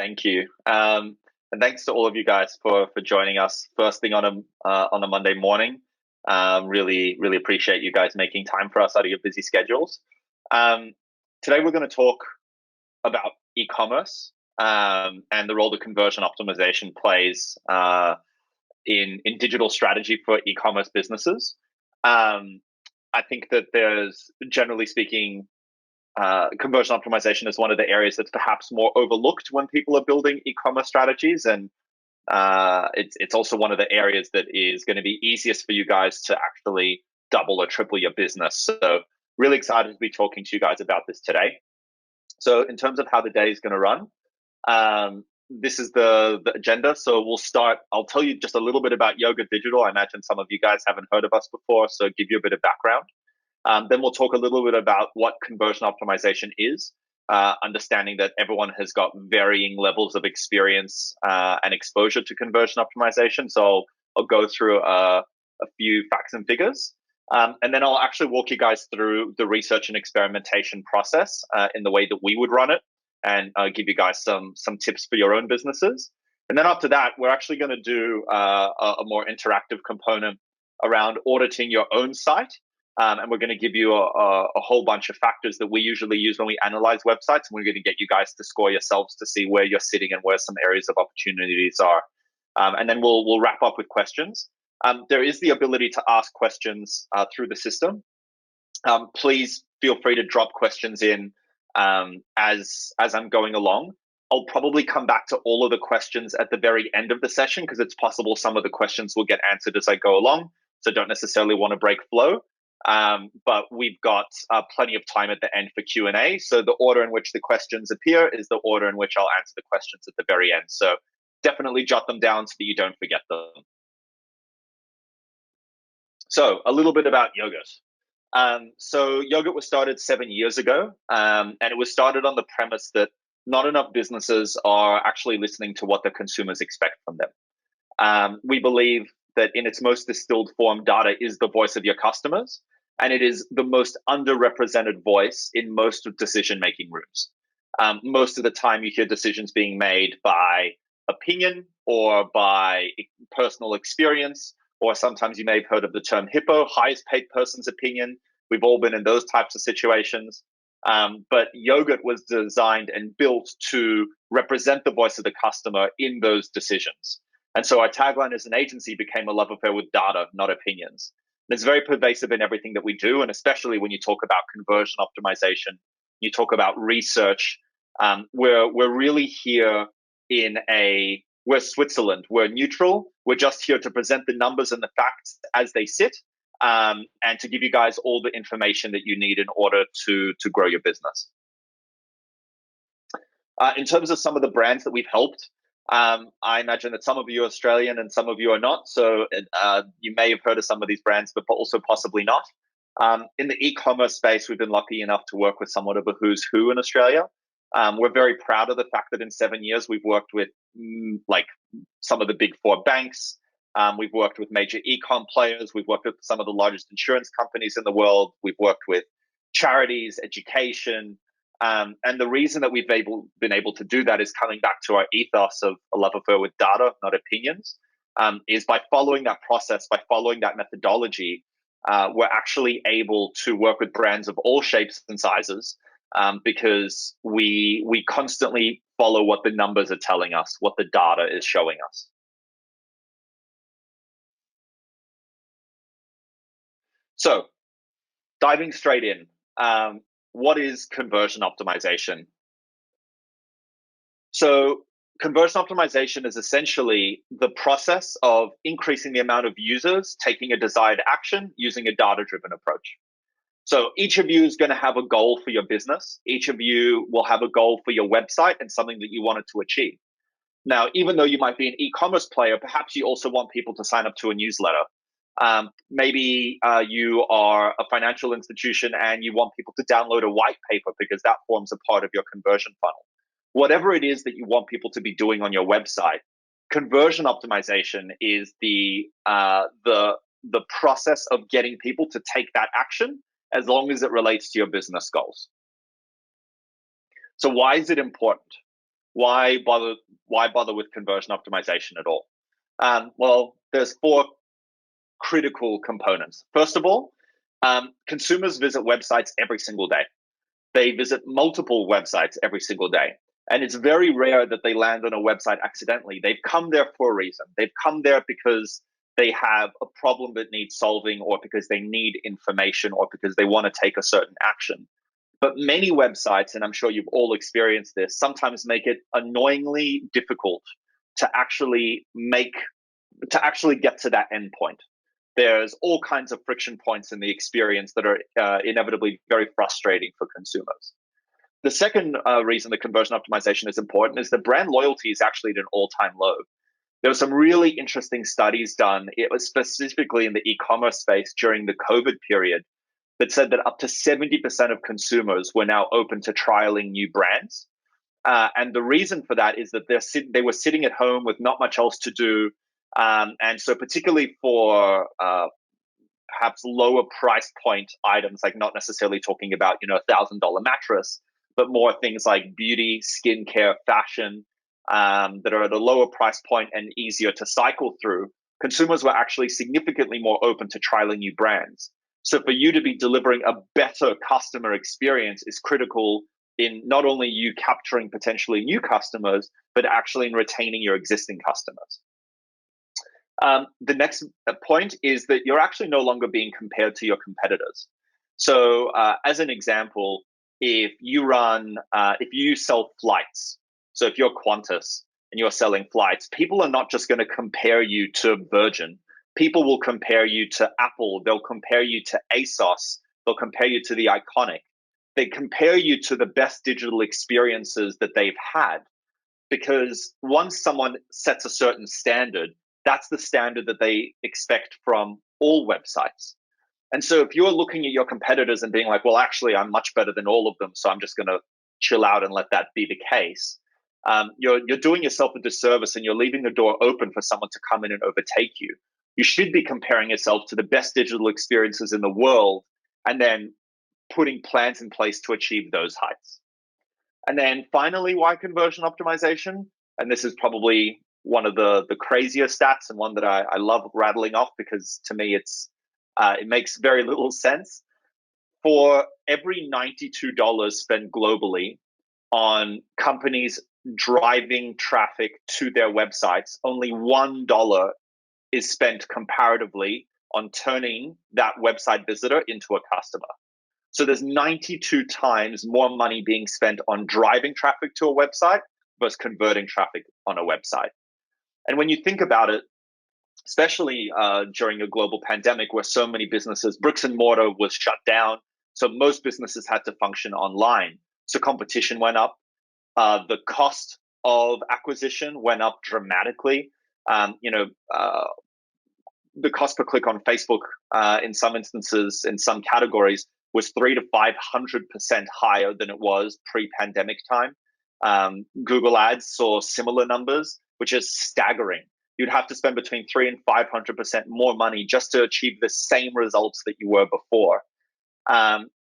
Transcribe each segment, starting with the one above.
Thank you. And thanks to all of you guys for joining us first thing on a Monday morning. Really appreciate you guys making time for us out of your busy schedules. Today we're going to talk about e-commerce and the role that conversion optimization plays in digital strategy for e-commerce businesses. I think that there's, generally speaking, conversion optimization is one of the areas that's perhaps more overlooked when people are building e-commerce strategies, and it's also one of the areas that is going to be easiest for you guys to actually double or triple your business. So really excited to be talking to you guys about this today. So in terms of how the day is going to run, this is the agenda. So we'll start. I'll tell you just a little bit about Yoghurt Digital. I imagine some of you guys haven't heard of us before, so give you a bit of background. Then we'll talk a little bit about what conversion optimization is, understanding that everyone has got varying levels of experience and exposure to conversion optimization. So I'll go through a few facts and figures. And then I'll actually walk you guys through the research and experimentation process in the way that we would run it, and give you guys some tips for your own businesses. And then after that, we're actually going to do a more interactive component around auditing your own site. And we're going to give you a whole bunch of factors that we usually use when we analyze websites. And we're going to get you guys to score yourselves to see where you're sitting and where some areas of opportunities are. And then we'll wrap up with questions. There is the ability to ask questions through the system. Please feel free to drop questions in as I'm going along. I'll probably come back to all of the questions at the very end of the session, because it's possible some of the questions will get answered as I go along. So don't necessarily want to break flow. But we've got plenty of time at the end for Q&A. So the order in which the questions appear is the order in which I'll answer the questions at the very end. So definitely jot them down so that you don't forget them. So a little bit about Yoghurt. So Yoghurt was started 7 years ago, and it was started on the premise that not enough businesses are actually listening to what their consumers expect from them. We believe that in its most distilled form, data is the voice of your customers, and it is the most underrepresented voice in most decision-making rooms. Most of the time you hear decisions being made by opinion or by personal experience, or sometimes you may have heard of the term HIPPO, highest paid person's opinion. We've all been in those types of situations. But Yoghurt was designed and built to represent the voice of the customer in those decisions. And so our tagline as an agency became a love affair with data, not opinions. And it's very pervasive in everything that we do, and especially when you talk about conversion optimization, you talk about research. We're really here we're Switzerland. We're neutral. We're just here to present the numbers and the facts as they sit, and to give you guys all the information that you need in order to grow your business. In terms of some of the brands that we've helped, I imagine that some of you are Australian and some of you are not. So you may have heard of some of these brands, but also possibly not. In the e-commerce space, we've been lucky enough to work with somewhat of a who's who in Australia. We're very proud of the fact that in 7 years, we've worked with like some of the big four banks. We've worked with major e-com players. We've worked with some of the largest insurance companies in the world. We've worked with charities, education. And the reason that we've been able to do that is coming back to our ethos of a love affair with data, not opinions, is by following that process, by following that methodology, we're actually able to work with brands of all shapes and sizes, because we constantly follow what the numbers are telling us, what the data is showing us. So diving straight in, what is conversion optimization? So conversion optimization is essentially the process of increasing the amount of users taking a desired action using a data-driven approach. So each of you is going to have a goal for your business. Each of you will have a goal for your website and something that you wanted to achieve. Now, even though you might be an e-commerce player, perhaps you also want people to sign up to a newsletter. Maybe you are a financial institution and you want people to download a white paper because that forms a part of your conversion funnel. Whatever it is that you want people to be doing on your website, conversion optimization is the process of getting people to take that action as long as it relates to your business goals. So why is it important? Why bother? Why bother with conversion optimization at all? Well, there's four critical components. First of all, consumers visit websites every single day. They visit multiple websites every single day. And it's very rare that they land on a website accidentally. They've come there for a reason. They've come there because they have a problem that needs solving, or because they need information, or because they want to take a certain action. But many websites, and I'm sure you've all experienced this, sometimes make it annoyingly difficult to actually get to that endpoint. There's all kinds of friction points in the experience that are inevitably very frustrating for consumers. The second reason that conversion optimization is important is that brand loyalty is actually at an all-time low. There were some really interesting studies done. It was specifically in the e-commerce space during the COVID period that said that up to 70% of consumers were now open to trialing new brands. And the reason for that is that they were sitting at home with not much else to do. And so particularly for perhaps lower price point items, like not necessarily talking about, $1,000 mattress, but more things like beauty, skincare, fashion, that are at a lower price point and easier to cycle through, consumers were actually significantly more open to trialing new brands. So for you to be delivering a better customer experience is critical in not only you capturing potentially new customers, but actually in retaining your existing customers. The next point is that you're actually no longer being compared to your competitors. So as an example, if you sell flights, so if you're Qantas and you're selling flights, people are not just going to compare you to Virgin. People will compare you to Apple. They'll compare you to ASOS. They'll compare you to the Iconic. They compare you to the best digital experiences that they've had, because once someone sets a certain standard, that's the standard that they expect from all websites. And so if you're looking at your competitors and being like, well, actually, I'm much better than all of them, so I'm just going to chill out and let that be the case, you're doing yourself a disservice, and you're leaving the door open for someone to come in and overtake you. You should be comparing yourself to the best digital experiences in the world, and then putting plans in place to achieve those heights. And then finally, why conversion optimization? And this is probably one of the crazier stats, and one that I love rattling off, because to me it makes very little sense. For every $92 spent globally on companies driving traffic to their websites, only $1 is spent comparatively on turning that website visitor into a customer. So there's 92 times more money being spent on driving traffic to a website versus converting traffic on a website. And when you think about it, especially during a global pandemic where so many businesses, bricks and mortar was shut down, so most businesses had to function online. So competition went up. The cost of acquisition went up dramatically. The cost per click on Facebook, in some instances, in some categories, was 300 to 500% higher than it was pre-pandemic time. Google Ads saw similar numbers, which is staggering. You'd have to spend between 300 and 500% more money just to achieve the same results that you were before.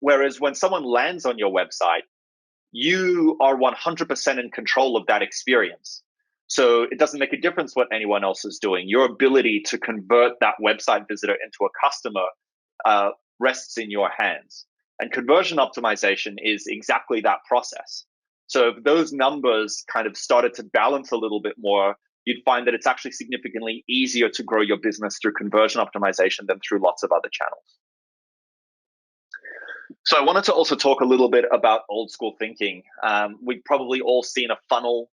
Whereas when someone lands on your website, you are 100% in control of that experience. So it doesn't make a difference what anyone else is doing. Your ability to convert that website visitor into a customer rests in your hands. And conversion optimization is exactly that process. So if those numbers kind of started to balance a little bit more, you'd find that it's actually significantly easier to grow your business through conversion optimization than through lots of other channels. So I wanted to also talk a little bit about old school thinking. We've probably all seen a funnel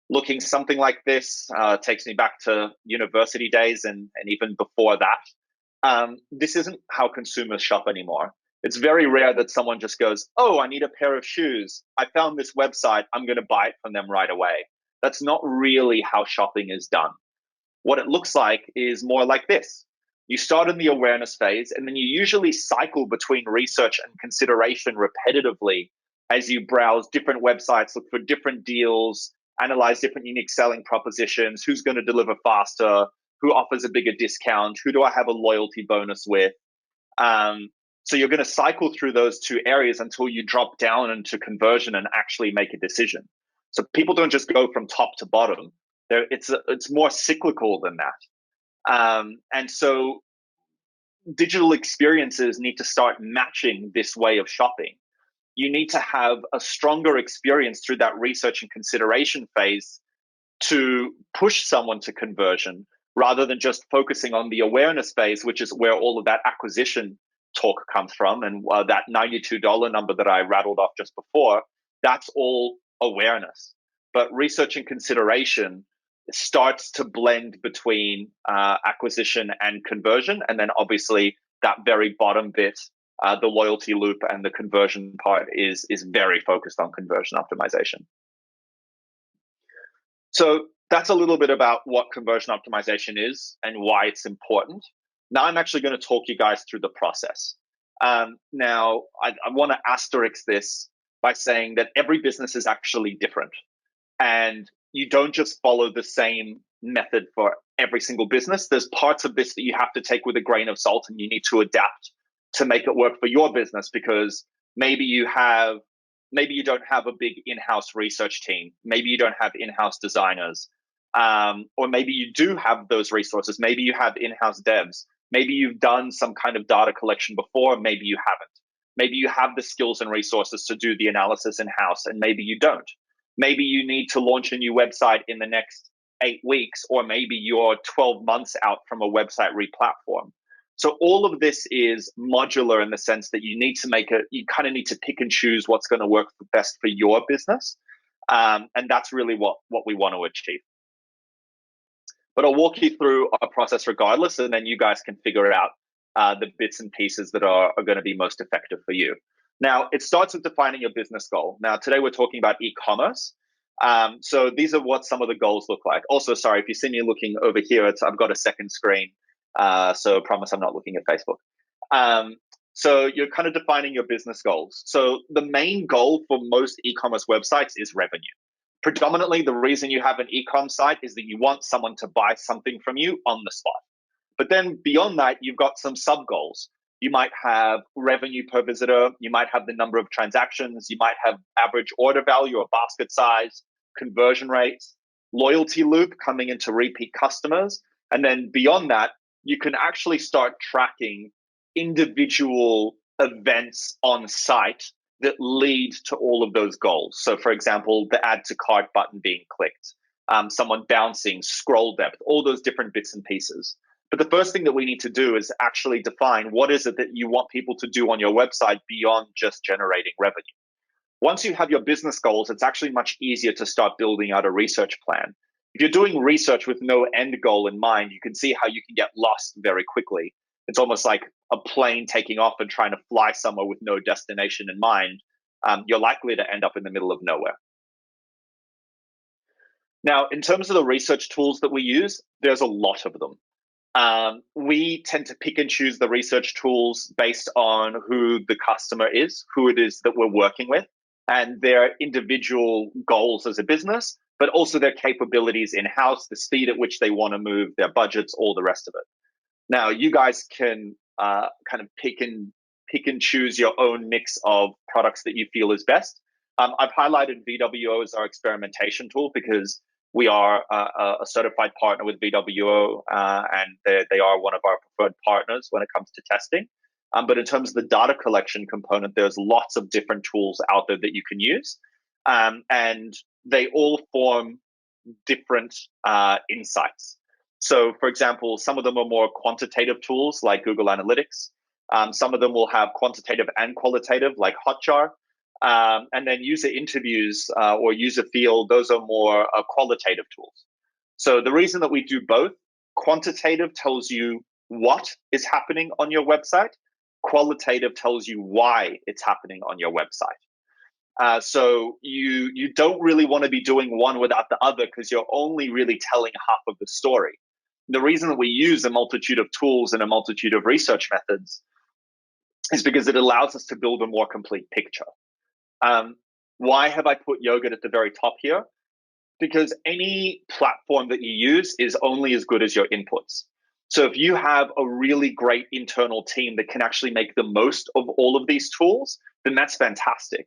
looking something like this. Takes me back to university days and even before that. This isn't how consumers shop anymore. It's very rare that someone just goes, oh, I need a pair of shoes. I found this website. I'm going to buy it from them right away. That's not really how shopping is done. What it looks like is more like this. You start in the awareness phase, and then you usually cycle between research and consideration repetitively as you browse different websites, look for different deals, analyze different unique selling propositions, who's going to deliver faster, who offers a bigger discount, who do I have a loyalty bonus with. So you're going to cycle through those two areas until you drop down into conversion and actually make a decision. So people don't just go from top to bottom. It's more cyclical than that. And so digital experiences need to start matching this way of shopping. You need to have a stronger experience through that research and consideration phase to push someone to conversion, rather than just focusing on the awareness phase, which is where all of that acquisition talk comes from. And that $92 number that I rattled off just before, that's all awareness. But research and consideration starts to blend between acquisition and conversion. And then obviously that very bottom bit, the loyalty loop and the conversion part is very focused on conversion optimization. So that's a little bit about what conversion optimization is and why it's important. Now I'm actually going to talk you guys through the process. Now, I want to asterisk this by saying that every business is actually different. And you don't just follow the same method for every single business. There's parts of this that you have to take with a grain of salt, and you need to adapt to make it work for your business, because maybe you don't have a big in-house research team. Maybe you don't have in-house designers. Or maybe you do have those resources. Maybe you have in-house devs. Maybe you've done some kind of data collection before. Maybe you haven't. Maybe you have the skills and resources to do the analysis in-house, and maybe you don't. Maybe you need to launch a new website in the next 8 weeks, or maybe you're 12 months out from a website replatform. So all of this is modular in the sense that you kind of need to pick and choose what's going to work best for your business. And that's really what we want to achieve. But I'll walk you through our process regardless, and then you guys can figure out the bits and pieces that are going to be most effective for you. Now, it starts with defining your business goal. Now, today we're talking about e-commerce. So these are what some of the goals look like. Also, sorry, if you see me looking over here, I've got a second screen. So I promise I'm not looking at Facebook. So you're kind of defining your business goals. So the main goal for most e-commerce websites is revenue. Predominantly, the reason you have an e-com site is that you want someone to buy something from you on the spot. But then beyond that, you've got some sub-goals. You might have revenue per visitor. You might have the number of transactions. You might have average order value or basket size, conversion rates, loyalty loop coming into repeat customers. And then beyond that, you can actually start tracking individual events on site that lead to all of those goals. So for example, the add to cart button being clicked, someone bouncing, scroll depth, all those different bits and pieces. But the first thing that we need to do is actually define what is it that you want people to do on your website beyond just generating revenue. Once you have your business goals, it's actually much easier to start building out a research plan. If you're doing research with no end goal in mind, you can see how you can get lost very quickly. It's almost like a plane taking off and trying to fly somewhere with no destination in mind. You're likely to end up in the middle of nowhere. Now, in terms of the research tools that we use, there's a lot of them. We tend to pick and choose the research tools based on who the customer is, who it is that we're working with, and their individual goals as a business, but also their capabilities in-house, the speed at which they want to move, their budgets, all the rest of it. Now, you guys can kind of pick and choose your own mix of products that you feel is best. I've highlighted VWO as our experimentation tool because we are a certified partner with VWO, and they are one of our preferred partners when it comes to testing. But in terms of the data collection component, there's lots of different tools out there that you can use. And they all form different insights. So, for example, some of them are more quantitative tools like Google Analytics. Some of them will have quantitative and qualitative like Hotjar. And then user interviews or user field, those are more qualitative tools. So the reason that we do both, quantitative tells you what is happening on your website. Qualitative tells you why it's happening on your website. So you don't really want to be doing one without the other because you're only really telling half of the story. The reason that we use a multitude of tools and a multitude of research methods is because it allows us to build a more complete picture. Why have I put Yoghurt at the very top here? Because any platform that you use is only as good as your inputs. So if you have a really great internal team that can actually make the most of all of these tools, then that's fantastic.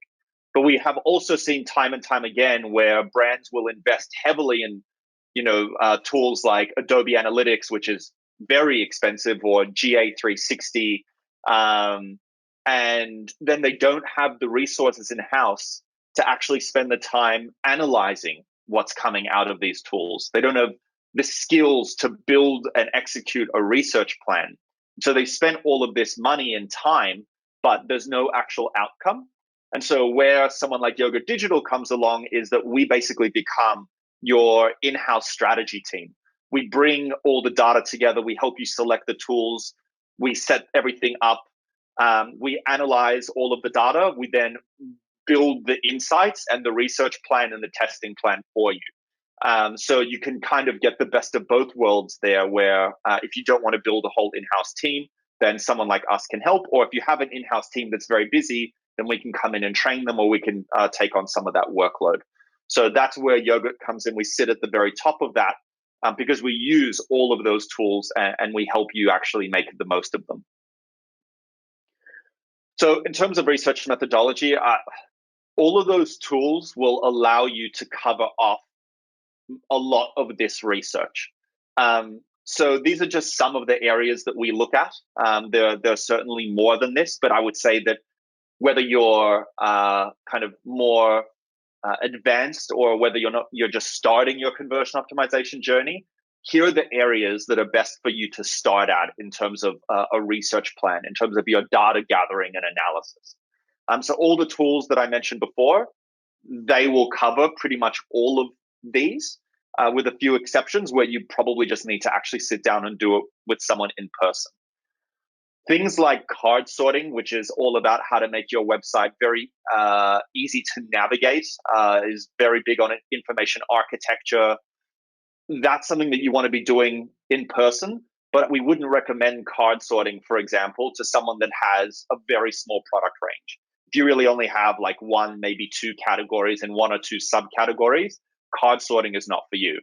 But we have also seen time and time again where brands will invest heavily in, tools like Adobe Analytics, which is very expensive, or GA360, and then they don't have the resources in house to actually spend the time analyzing what's coming out of these tools. They don't have the skills to build and execute a research plan. So they spent all of this money and time, but there's no actual outcome. And so where someone like Yoghurt Digital comes along is that we basically become your in-house strategy team. We bring all the data together. We help you select the tools. We set everything up. We analyze all of the data. We then build the insights and the research plan and the testing plan for you. So you can kind of get the best of both worlds there, where if you don't want to build a whole in-house team, then someone like us can help. Or if you have an in-house team that's very busy, then we can come in and train them, or we can take on some of that workload. So that's where Yoghurt comes in. We sit at the very top of that because we use all of those tools, and we help you actually make the most of them. So in terms of research methodology, all of those tools will allow you to cover off a lot of this research. So these are just some of the areas that we look at. There are certainly more than this, but I would say that whether you're kind of more advanced, or whether you're just starting your conversion optimization journey, here are the areas that are best for you to start at in terms of a research plan, in terms of your data gathering and analysis. So all the tools that I mentioned before, they will cover pretty much all of these, with a few exceptions where you probably just need to actually sit down and do it with someone in person. Things like card sorting, which is all about how to make your website very easy to navigate, is very big on information architecture. That's something that you want to be doing in person, but we wouldn't recommend card sorting, for example, to someone that has a very small product range. If you really only have like one, maybe two categories and one or two subcategories, card sorting is not for you.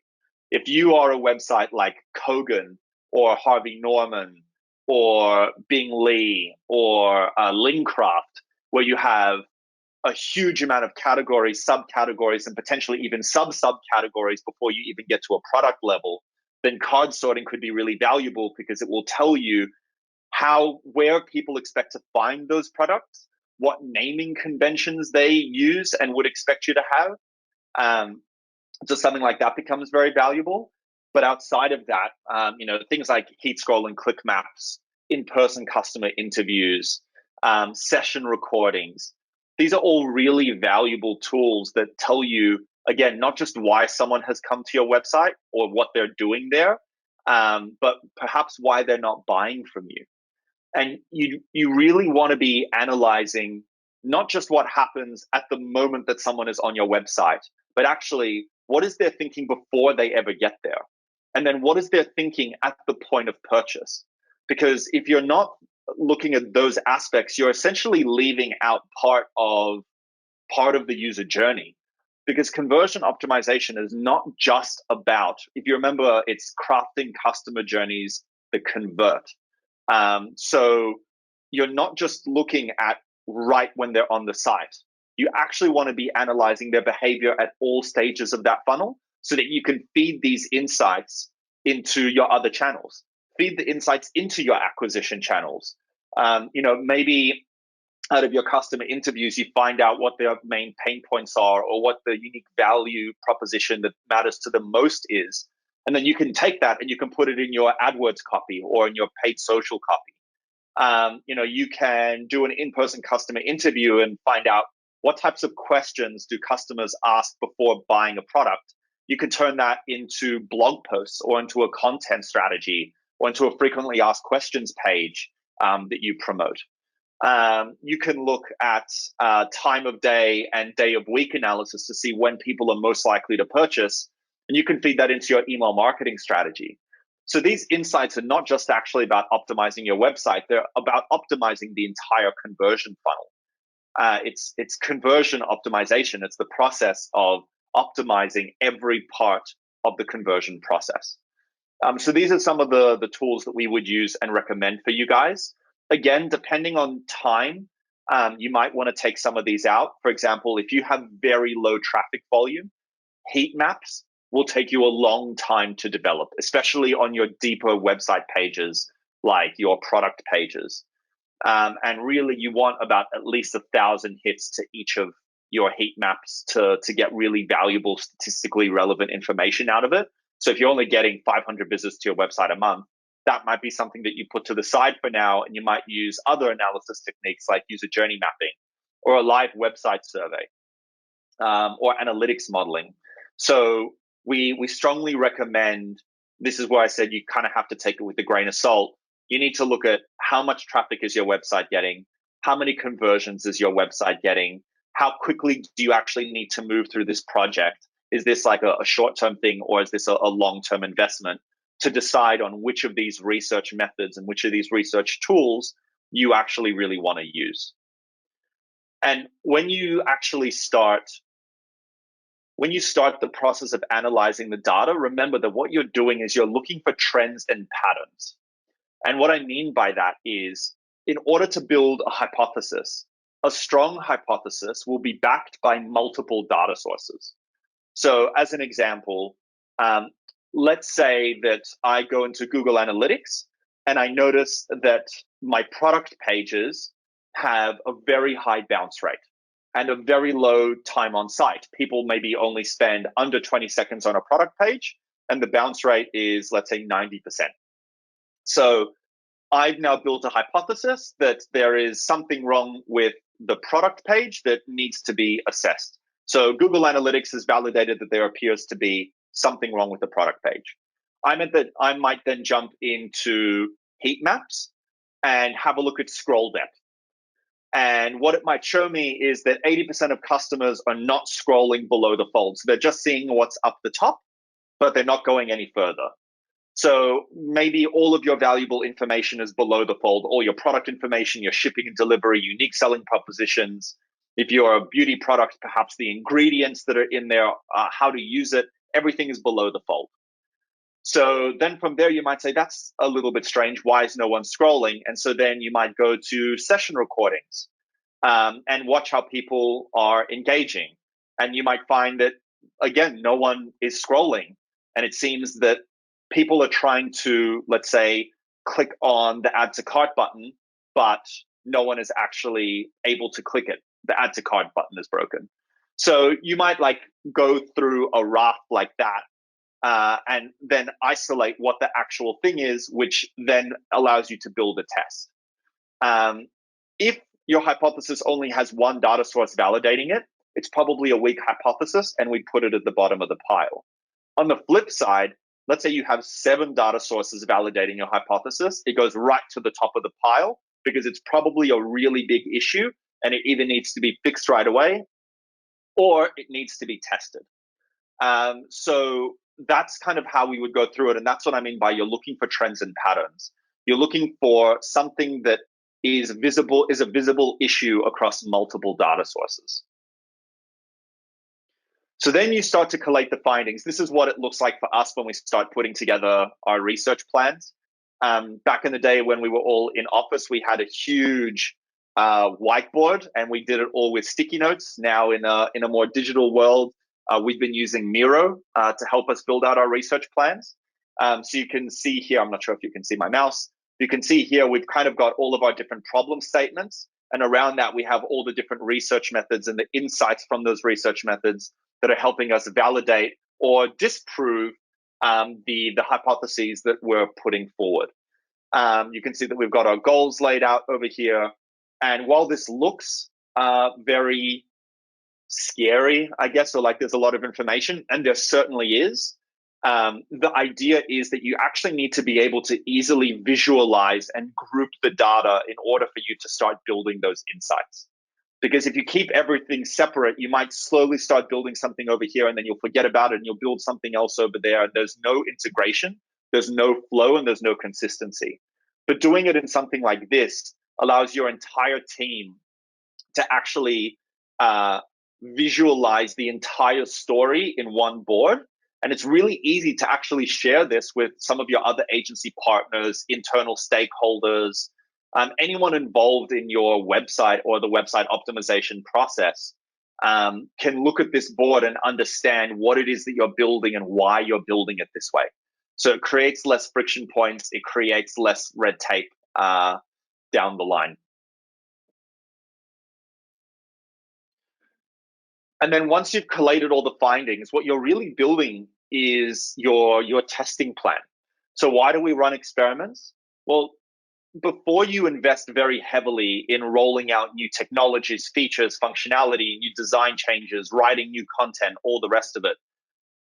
If you are a website like Kogan or Harvey Norman or Bing Lee or Lincraft, where you have a huge amount of categories, subcategories, and potentially even sub-subcategories before you even get to a product level, then card sorting could be really valuable because it will tell you where people expect to find those products, what naming conventions they use and would expect you to have. So something like that becomes very valuable. But outside of that, things like heat scroll and click maps, in-person customer interviews, session recordings, these are all really valuable tools that tell you, again, not just why someone has come to your website or what they're doing there, but perhaps why they're not buying from you. And you really want to be analyzing not just what happens at the moment that someone is on your website, but actually what is their thinking before they ever get there? And then what is their thinking at the point of purchase? Because if you're not looking at those aspects, you're essentially leaving out part of the user journey. Because conversion optimization is not just about, if you remember, it's crafting customer journeys that convert. So you're not just looking at right when they're on the site. You actually want to be analyzing their behavior at all stages of that funnel so that you can feed these insights into your other channels, feed the insights into your acquisition channels. Maybe out of your customer interviews, you find out what their main pain points are or what the unique value proposition that matters to them most is. And then you can take that and you can put it in your AdWords copy or in your paid social copy. You can do an in-person customer interview and find out what types of questions do customers ask before buying a product. You can turn that into blog posts or into a content strategy or into a frequently asked questions page that you promote. You can look at time of day and day of week analysis to see when people are most likely to purchase, and you can feed that into your email marketing strategy. So these insights are not just actually about optimizing your website, they're about optimizing the entire conversion funnel. It's conversion optimization. It's the process of optimizing every part of the conversion process. So these are some of the tools that we would use and recommend for you guys. Again, depending on time, you might want to take some of these out. For example, if you have very low traffic volume, heat maps will take you a long time to develop, especially on your deeper website pages, like your product pages. And really, you want about at least 1,000 hits to each of your heat maps to get really valuable, statistically relevant information out of it. So if you're only getting 500 visitors to your website a month, that might be something that you put to the side for now, and you might use other analysis techniques like user journey mapping or a live website survey or analytics modeling. So we strongly recommend, this is where I said you kind of have to take it with a grain of salt. You need to look at how much traffic is your website getting, how many conversions is your website getting, how quickly do you actually need to move through this project? Is this like a short-term thing, or is this a long-term investment, to decide on which of these research methods and which of these research tools you actually really want to use. And when you start the process of analyzing the data, remember that what you're doing is you're looking for trends and patterns. And what I mean by that is, in order to build a hypothesis, a strong hypothesis will be backed by multiple data sources. So as an example, let's say that I go into Google Analytics and I notice that my product pages have a very high bounce rate and a very low time on site. People maybe only spend under 20 seconds on a product page, and the bounce rate is, let's say, 90%. So I've now built a hypothesis that there is something wrong with the product page that needs to be assessed. So Google Analytics has validated that there appears to be something wrong with the product page. I might then jump into heat maps and have a look at scroll depth. And what it might show me is that 80% of customers are not scrolling below the fold. So they're just seeing what's up the top, but they're not going any further. So maybe all of your valuable information is below the fold, all your product information, your shipping and delivery, unique selling propositions. If you're a beauty product, perhaps the ingredients that are in there, how to use it, everything is below the fold. So then from there, you might say, that's a little bit strange. Why is no one scrolling? And so then you might go to session recordings and watch how people are engaging. And you might find that, again, no one is scrolling. And it seems that people are trying to, let's say, click on the add to cart button, but no one is actually able to click it. The add to cart button is broken. So you might go through a raft like that and then isolate what the actual thing is, which then allows you to build a test. If your hypothesis only has one data source validating it, it's probably a weak hypothesis, and we put it at the bottom of the pile. On the flip side, let's say you have 7 data sources validating your hypothesis. It goes right to the top of the pile because it's probably a really big issue, and it either needs to be fixed right away or it needs to be tested. So that's kind of how we would go through it. And that's what I mean by you're looking for trends and patterns. You're looking for something that is a visible issue across multiple data sources. So then you start to collate the findings. This is what it looks like for us when we start putting together our research plans. Back in the day when we were all in office, we had a huge whiteboard, and we did it all with sticky notes. Now in a more digital world, we've been using Miro to help us build out our research plans. So you can see here, I'm not sure if you can see my mouse. You can see here we've kind of got all of our different problem statements, and around that we have all the different research methods and the insights from those research methods that are helping us validate or disprove the hypotheses that we're putting forward. You can see that we've got our goals laid out over here. And while this looks very scary, I guess, or like there's a lot of information, and there certainly is, the idea is that you actually need to be able to easily visualize and group the data in order for you to start building those insights. Because if you keep everything separate, you might slowly start building something over here, and then you'll forget about it and you'll build something else over there. And there's no integration, there's no flow, and there's no consistency. But doing it in something like this allows your entire team to actually visualize the entire story in one board. And it's really easy to actually share this with some of your other agency partners, internal stakeholders, anyone involved in your website or the website optimization process can look at this board and understand what it is that you're building and why you're building it this way. So it creates less friction points. It creates less red tape down the line. And then once you've collated all the findings, what you're really building is your testing plan. So why do we run experiments? Well, before you invest very heavily in rolling out new technologies, features, functionality, new design changes, writing new content, all the rest of it,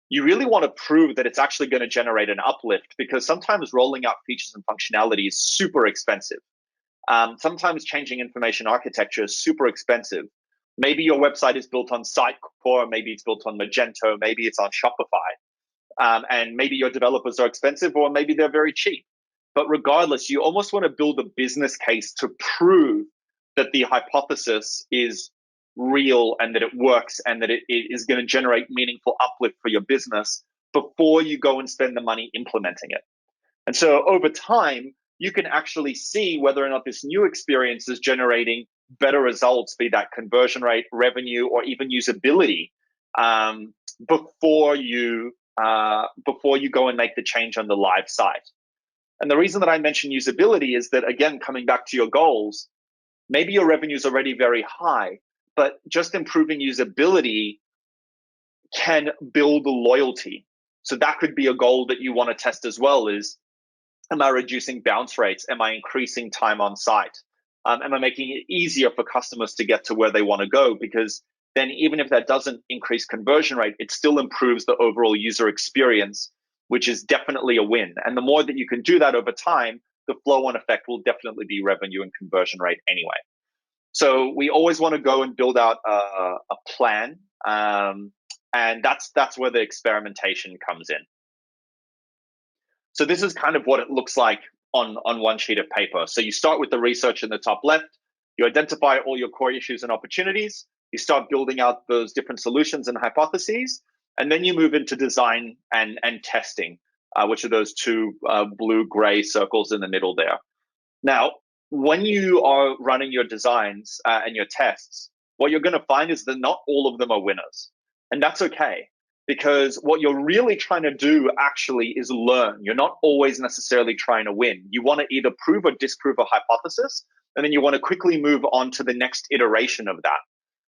you really want to prove that it's actually going to generate an uplift, because sometimes rolling out features and functionality is super expensive. Sometimes changing information architecture is super expensive. Maybe your website is built on Sitecore, maybe it's built on Magento, maybe it's on Shopify, and maybe your developers are expensive, or maybe they're very cheap. But regardless, you almost want to build a business case to prove that the hypothesis is real and that it works and that it is going to generate meaningful uplift for your business before you go and spend the money implementing it. And so over time, you can actually see whether or not this new experience is generating better results, be that conversion rate, revenue, or even usability, before you go and make the change on the live site. And the reason that I mention usability is that, again, coming back to your goals, maybe your revenue is already very high, but just improving usability can build loyalty. So that could be a goal that you want to test as well, is, am I reducing bounce rates? Am I increasing time on site? Am I making it easier for customers to get to where they want to go? Because then even if that doesn't increase conversion rate, it still improves the overall user experience, which is definitely a win. And the more that you can do that over time, the flow-on effect will definitely be revenue and conversion rate anyway. So we always want to go and build out a plan, and that's where the experimentation comes in. So this is kind of what it looks like on one sheet of paper. So you start with the research in the top left. You identify all your core issues and opportunities. You start building out those different solutions and hypotheses. And then you move into design and testing, which are those two blue-gray circles in the middle there. Now, when you are running your designs and your tests, what you're going to find is that not all of them are winners. And that's okay, because what you're really trying to do actually is learn. You're not always necessarily trying to win. You want to either prove or disprove a hypothesis, and then you want to quickly move on to the next iteration of that.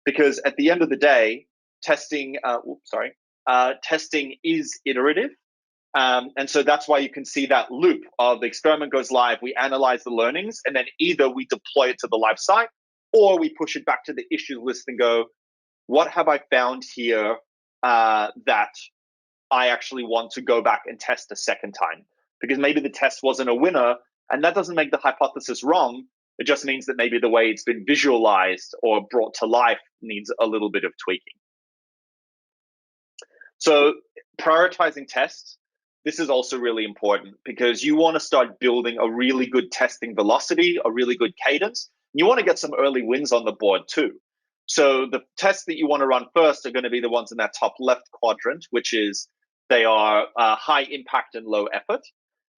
Because at the end of the day, testing is iterative. And so that's why you can see that loop of the experiment goes live, we analyze the learnings, and then either we deploy it to the live site, or we push it back to the issue list and go, what have I found here that I actually want to go back and test a second time? Because maybe the test wasn't a winner, and that doesn't make the hypothesis wrong. It just means that maybe the way it's been visualized or brought to life needs a little bit of tweaking. So prioritizing tests, this is also really important, because you want to start building a really good testing velocity, a really good cadence. You want to get some early wins on the board too. So the tests that you want to run first are going to be the ones in that top left quadrant, which is they are high impact and low effort.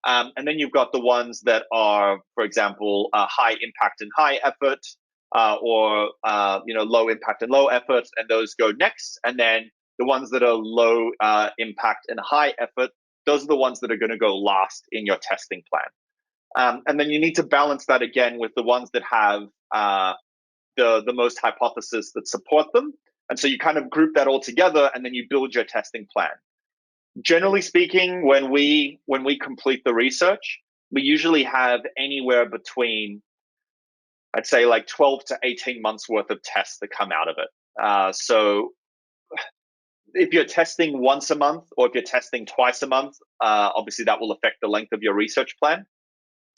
And then you've got the ones that are, for example, high impact and high effort, or low impact and low effort, and those go next. And then the ones that are low impact and high effort, those are the ones that are going to go last in your testing plan. And then you need to balance that again with the ones that have the most hypotheses that support them. And so you kind of group that all together, and then you build your testing plan. Generally speaking, when we complete the research, we usually have anywhere between, I'd say, like 12 to 18 months worth of tests that come out of it. So if you're testing once a month, or if you're testing twice a month, obviously that will affect the length of your research plan.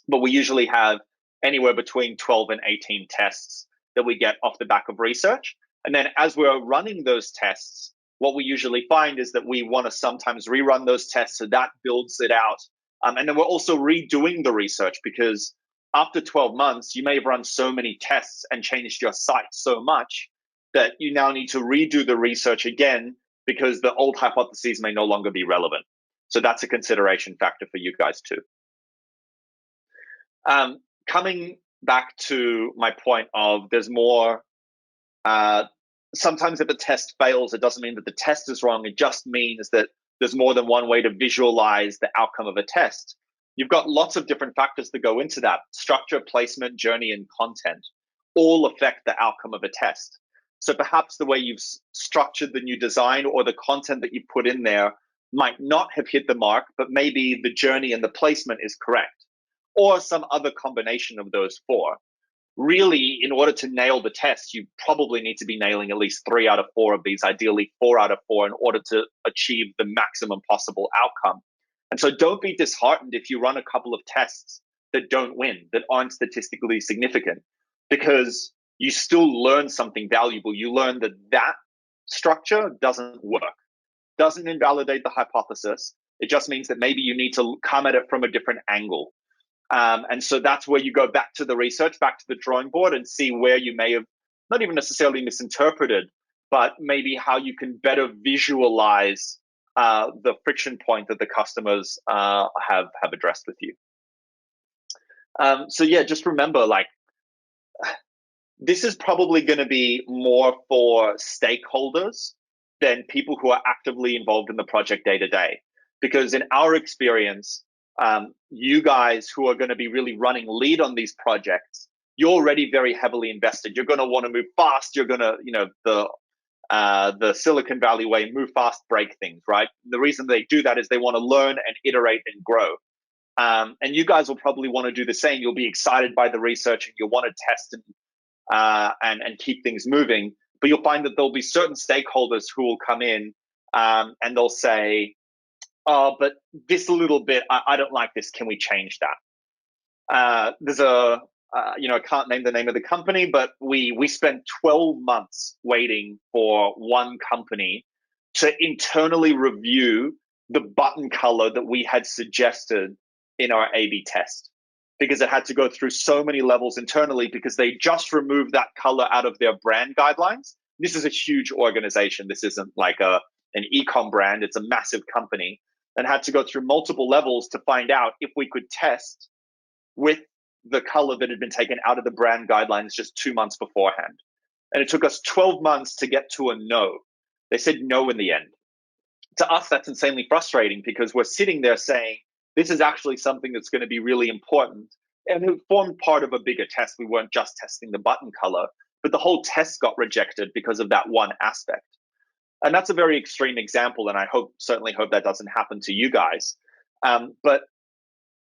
But we usually have anywhere between 12 and 18 tests that we get off the back of research. And then as we're running those tests, what we usually find is that we want to sometimes rerun those tests, so that builds it out. And then we're also redoing the research, because after 12 months, you may have run so many tests and changed your site so much that you now need to redo the research again, because the old hypotheses may no longer be relevant. So that's a consideration factor for you guys too. Coming back to my point of there's more. Sometimes if a test fails, it doesn't mean that the test is wrong. It just means that there's more than one way to visualize the outcome of a test. You've got lots of different factors that go into that. Structure, placement, journey, and content all affect the outcome of a test. So perhaps the way you've structured the new design or the content that you put in there might not have hit the mark, but maybe the journey and the placement is correct, or some other combination of those four. Really, in order to nail the test, you probably need to be nailing at least 3 out of 4 of these, ideally 4 out of 4, in order to achieve the maximum possible outcome. And so don't be disheartened if you run a couple of tests that don't win, that aren't statistically significant, because you still learn something valuable. You learn that that structure doesn't work, doesn't invalidate the hypothesis. It just means that maybe you need to come at it from a different angle. And so that's where you go back to the research, back to the drawing board, and see where you may have not even necessarily misinterpreted, but maybe how you can better visualize the friction point that the customers have addressed with you. So yeah, just remember, like, this is probably going to be more for stakeholders than people who are actively involved in the project day to day. Because in our experience, you guys who are going to be really running lead on these projects, you're already very heavily invested. You're going to want to move fast. You're going to, the Silicon Valley way, move fast, break things, right? The reason they do that is they want to learn and iterate and grow. And you guys will probably want to do the same. You'll be excited by the research and you'll want to test and keep things moving. But you'll find that there'll be certain stakeholders who will come in and they'll say, oh, but this little bit, I don't like this. Can we change that? There's I can't name the name of the company, but we spent 12 months waiting for one company to internally review the button color that we had suggested in our A/B test, because it had to go through so many levels internally because they just removed that color out of their brand guidelines. This is a huge organization. This isn't like an e-com brand. It's a massive company, and had to go through multiple levels to find out if we could test with the color that had been taken out of the brand guidelines just 2 months beforehand. And it took us 12 months to get to a no. They said no in the end. To us, that's insanely frustrating because we're sitting there saying, this is actually something that's going to be really important. And it formed part of a bigger test. We weren't just testing the button color, but the whole test got rejected because of that one aspect. And that's a very extreme example, and I certainly hope that doesn't happen to you guys. But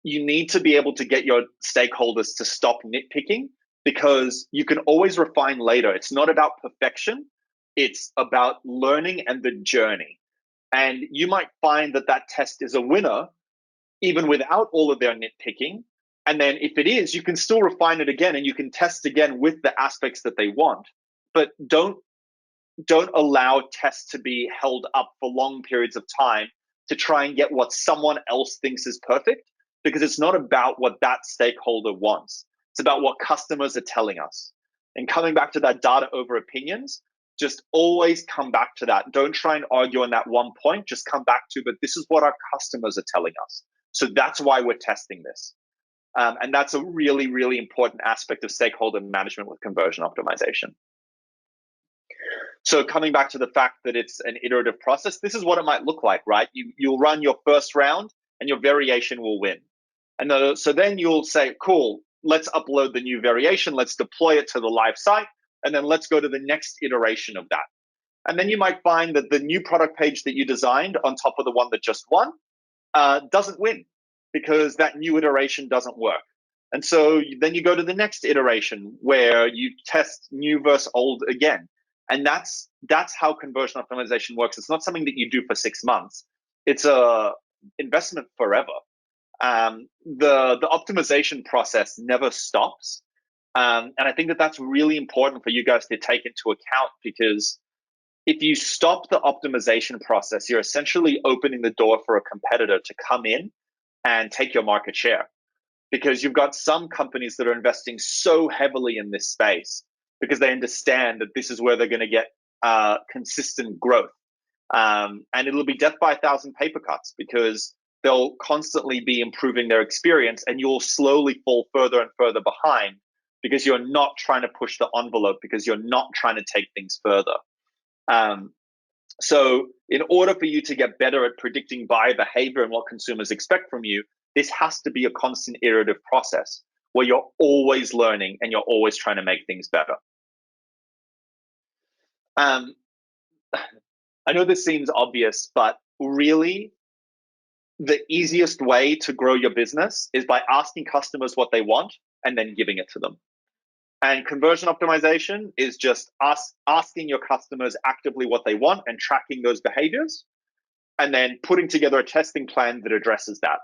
you need to be able to get your stakeholders to stop nitpicking, because you can always refine later. It's not about perfection. It's about learning and the journey. And you might find that that test is a winner, even without all of their nitpicking. And then if it is, you can still refine it again and you can test again with the aspects that they want. But don't allow tests to be held up for long periods of time to try and get what someone else thinks is perfect, because it's not about what that stakeholder wants. It's about what customers are telling us. And coming back to that data over opinions, just always come back to that. Don't try and argue on that one point. Just come back to, but this is what our customers are telling us. So that's why we're testing this. And that's a really, really important aspect of stakeholder management with conversion optimization. So coming back to the fact that it's an iterative process, this is what it might look like, right? You'll run your first round and your variation will win. And so then you'll say, cool, let's upload the new variation, let's deploy it to the live site, and then let's go to the next iteration of that. And then you might find that the new product page that you designed on top of the one that just won doesn't win, because that new iteration doesn't work. And so then you go to the next iteration where you test new versus old again. And that's how conversion optimization works. It's not something that you do for 6 months. It's a investment forever. The optimization process never stops. And I think that that's really important for you guys to take into account, because if you stop the optimization process, you're essentially opening the door for a competitor to come in and take your market share, because you've got some companies that are investing so heavily in this space because they understand that this is where they're going to get consistent growth. And it'll be death by 1,000 paper cuts, because they'll constantly be improving their experience and you'll slowly fall further and further behind because you're not trying to push the envelope, because you're not trying to take things further. So in order for you to get better at predicting buyer behavior and what consumers expect from you, this has to be a constant iterative process where you're always learning and you're always trying to make things better. I know this seems obvious, but really the easiest way to grow your business is by asking customers what they want and then giving it to them. And conversion optimization is just asking your customers actively what they want and tracking those behaviors, and then putting together a testing plan that addresses that.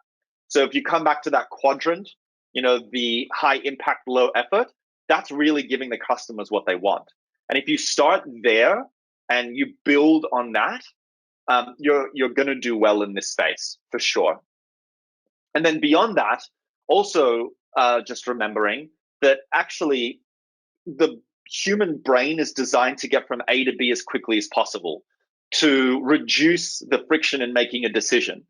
So if you come back to that quadrant, the high impact, low effort, that's really giving the customers what they want. And if you start there and you build on that, you're going to do well in this space for sure. And then beyond that, also just remembering that actually the human brain is designed to get from A to B as quickly as possible to reduce the friction in making a decision.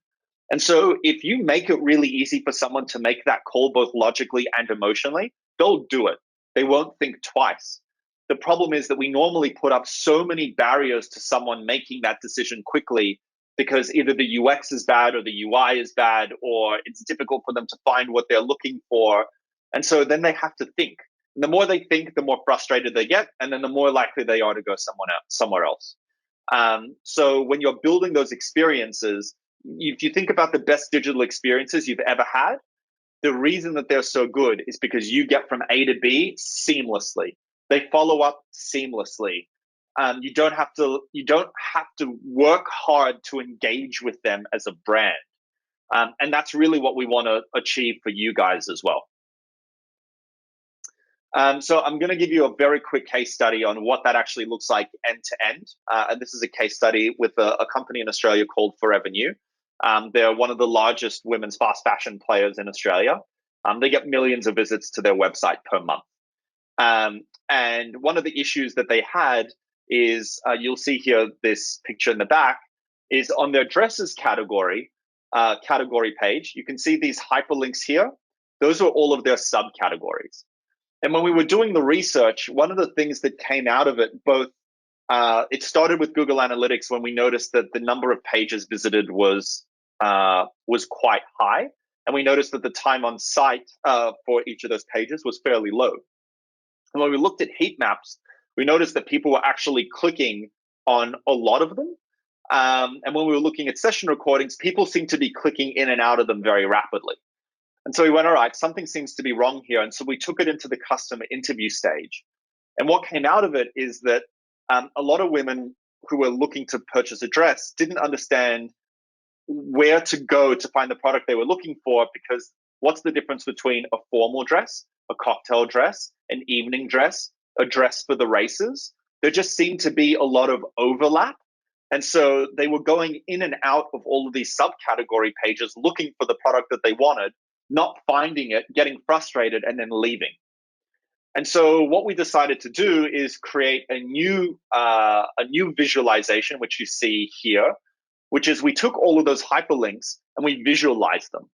And so if you make it really easy for someone to make that call both logically and emotionally, they'll do it. They won't think twice. The problem is that we normally put up so many barriers to someone making that decision quickly because either the UX is bad or the UI is bad, or it's difficult for them to find what they're looking for. And so then they have to think. And the more they think, the more frustrated they get, and then the more likely they are to go somewhere else. So when you're building those experiences, if you think about the best digital experiences you've ever had, the reason that they're so good is because you get from A to B seamlessly. They follow up seamlessly. You don't have to work hard to engage with them as a brand. And that's really what we want to achieve for you guys as well. So I'm going to give you a very quick case study on what that actually looks like end to end. And this is a case study with a company in Australia called Forever New. They're one of the largest women's fast fashion players in Australia. They get millions of visits to their website per month. And one of the issues that they had is, you'll see here this picture in the back, is on their dresses category page. You can see these hyperlinks here. Those are all of their subcategories. And when we were doing the research, one of the things that came out of it, it started with Google Analytics when we noticed that the number of pages visited was quite high. And we noticed that the time on site for each of those pages was fairly low. And when we looked at heat maps, we noticed that people were actually clicking on a lot of them. And when we were looking at session recordings, people seemed to be clicking in and out of them very rapidly. And so we went, all right, something seems to be wrong here. And so we took it into the customer interview stage. And what came out of it is that a lot of women who were looking to purchase a dress didn't understand where to go to find the product they were looking for, because what's the difference between a formal dress, a cocktail dress, an evening dress, a dress for the races? There just seemed to be a lot of overlap. And so they were going in and out of all of these subcategory pages looking for the product that they wanted, not finding it, getting frustrated, and then leaving. And so what we decided to do is create a new visualization, which you see here, which is we took all of those hyperlinks and we visualized them.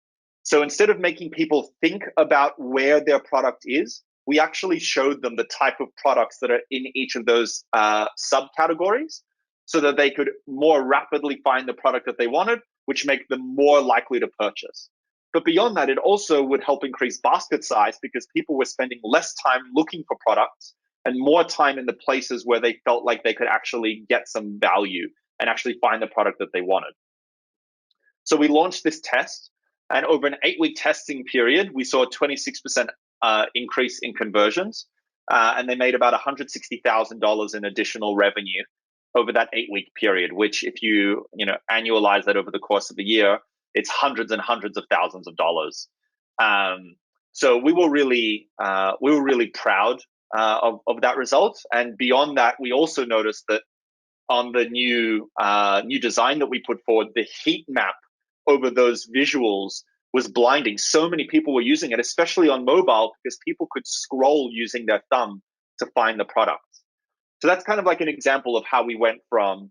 So instead of making people think about where their product is, we actually showed them the type of products that are in each of those subcategories so that they could more rapidly find the product that they wanted, which make them more likely to purchase. But beyond that, it also would help increase basket size because people were spending less time looking for products and more time in the places where they felt like they could actually get some value and actually find the product that they wanted. So we launched this test, and over an 8-week testing period, we saw a 26% increase in conversions, and they made about $160,000 in additional revenue over that 8-week period, which if you annualize that over the course of the year, it's hundreds and hundreds of thousands of dollars. So we were really proud of that result. And beyond that, we also noticed that on the new design that we put forward, the heat map over those visuals was blinding. So many people were using it, especially on mobile, because people could scroll using their thumb to find the products. So that's kind of like an example of how we went from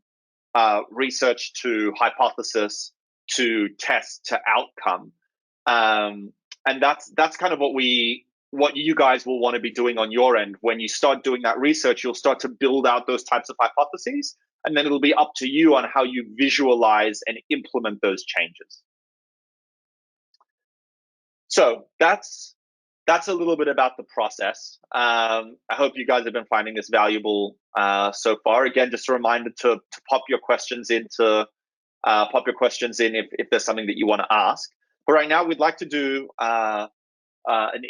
research to hypothesis to test to outcome. And that's kind of what we what you guys will want to be doing on your end. When you start doing that research, you'll start to build out those types of hypotheses, and then it'll be up to you on how you visualize and implement those changes. So that's a little bit about the process. I hope you guys have been finding this valuable so far. Again, just a reminder to pop your questions in if there's something that you want to ask. But right now, we'd like to do an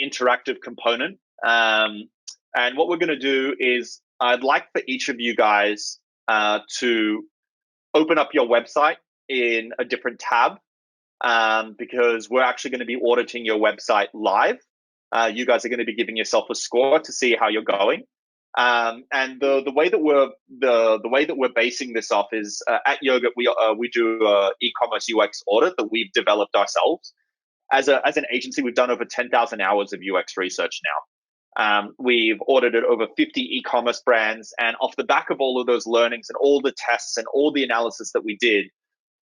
interactive component. And what we're going to do is I'd like for each of you guys to open up your website in a different tab, because we're actually going to be auditing your website live. You guys are going to be giving yourself a score to see how you're going. And the way that we're basing this off is at Yoghurt we do a e-commerce UX audit that we've developed ourselves. As an agency, we've done over 10,000 hours of UX research now. We've audited over 50 e-commerce brands, and off the back of all of those learnings and all the tests and all the analysis that we did,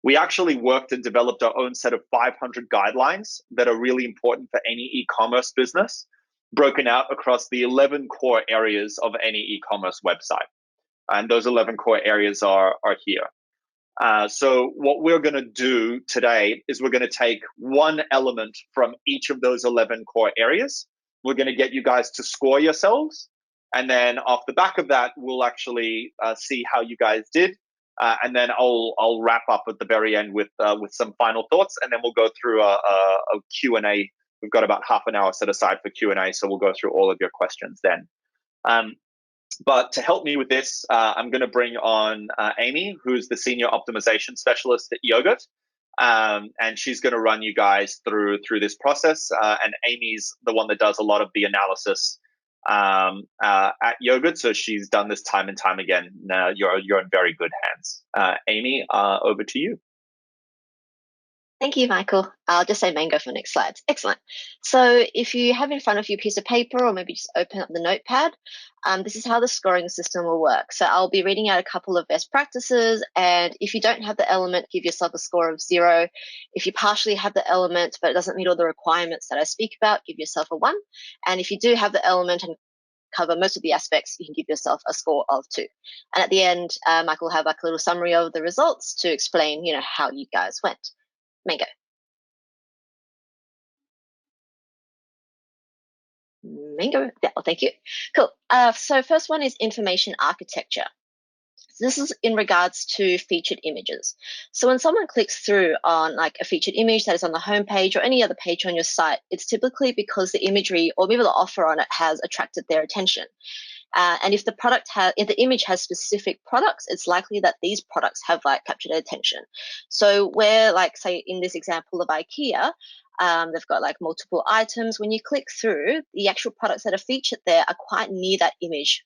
we actually worked and developed our own set of 500 guidelines that are really important for any e-commerce business, broken out across the 11 core areas of any e-commerce website. And those 11 core areas are here. So what we're going to do today is we're going to take one element from each of those 11 core areas. We're going to get you guys to score yourselves. And then off the back of that, we'll actually see how you guys did. And then I'll wrap up at the very end with some final thoughts, and then we'll go through a Q&A. We've got about half an hour set aside for Q&A, so we'll go through all of your questions then. But to help me with this, I'm going to bring on Amy, who's the Senior Optimization Specialist at Yoghurt, and she's going to run you guys through this process. And Amy's the one that does a lot of the analysis at Yoghurt, so she's done this time and time again. You're in very good hands. Amy, over to you. Thank you, Michael. I'll just say mango for the next slide. Excellent. So if you have in front of you a piece of paper, or maybe just open up the notepad, this is how the scoring system will work. So I'll be reading out a couple of best practices, and if you don't have the element, give yourself a score of 0. If you partially have the element, but it doesn't meet all the requirements that I speak about, give yourself a 1. And if you do have the element and cover most of the aspects, you can give yourself a score of 2. And at the end, Michael will have like a little summary of the results to explain, how you guys went. Mango. Mango. Yeah, well, thank you. Cool. So first one is information architecture. So this is in regards to featured images. So when someone clicks through on like a featured image that is on the homepage or any other page on your site, it's typically because the imagery or maybe the offer on it has attracted their attention. And if the image has specific products, it's likely that these products have like captured their attention. So where, like, say in this example of IKEA, they've got like multiple items. When you click through, the actual products that are featured there are quite near that image,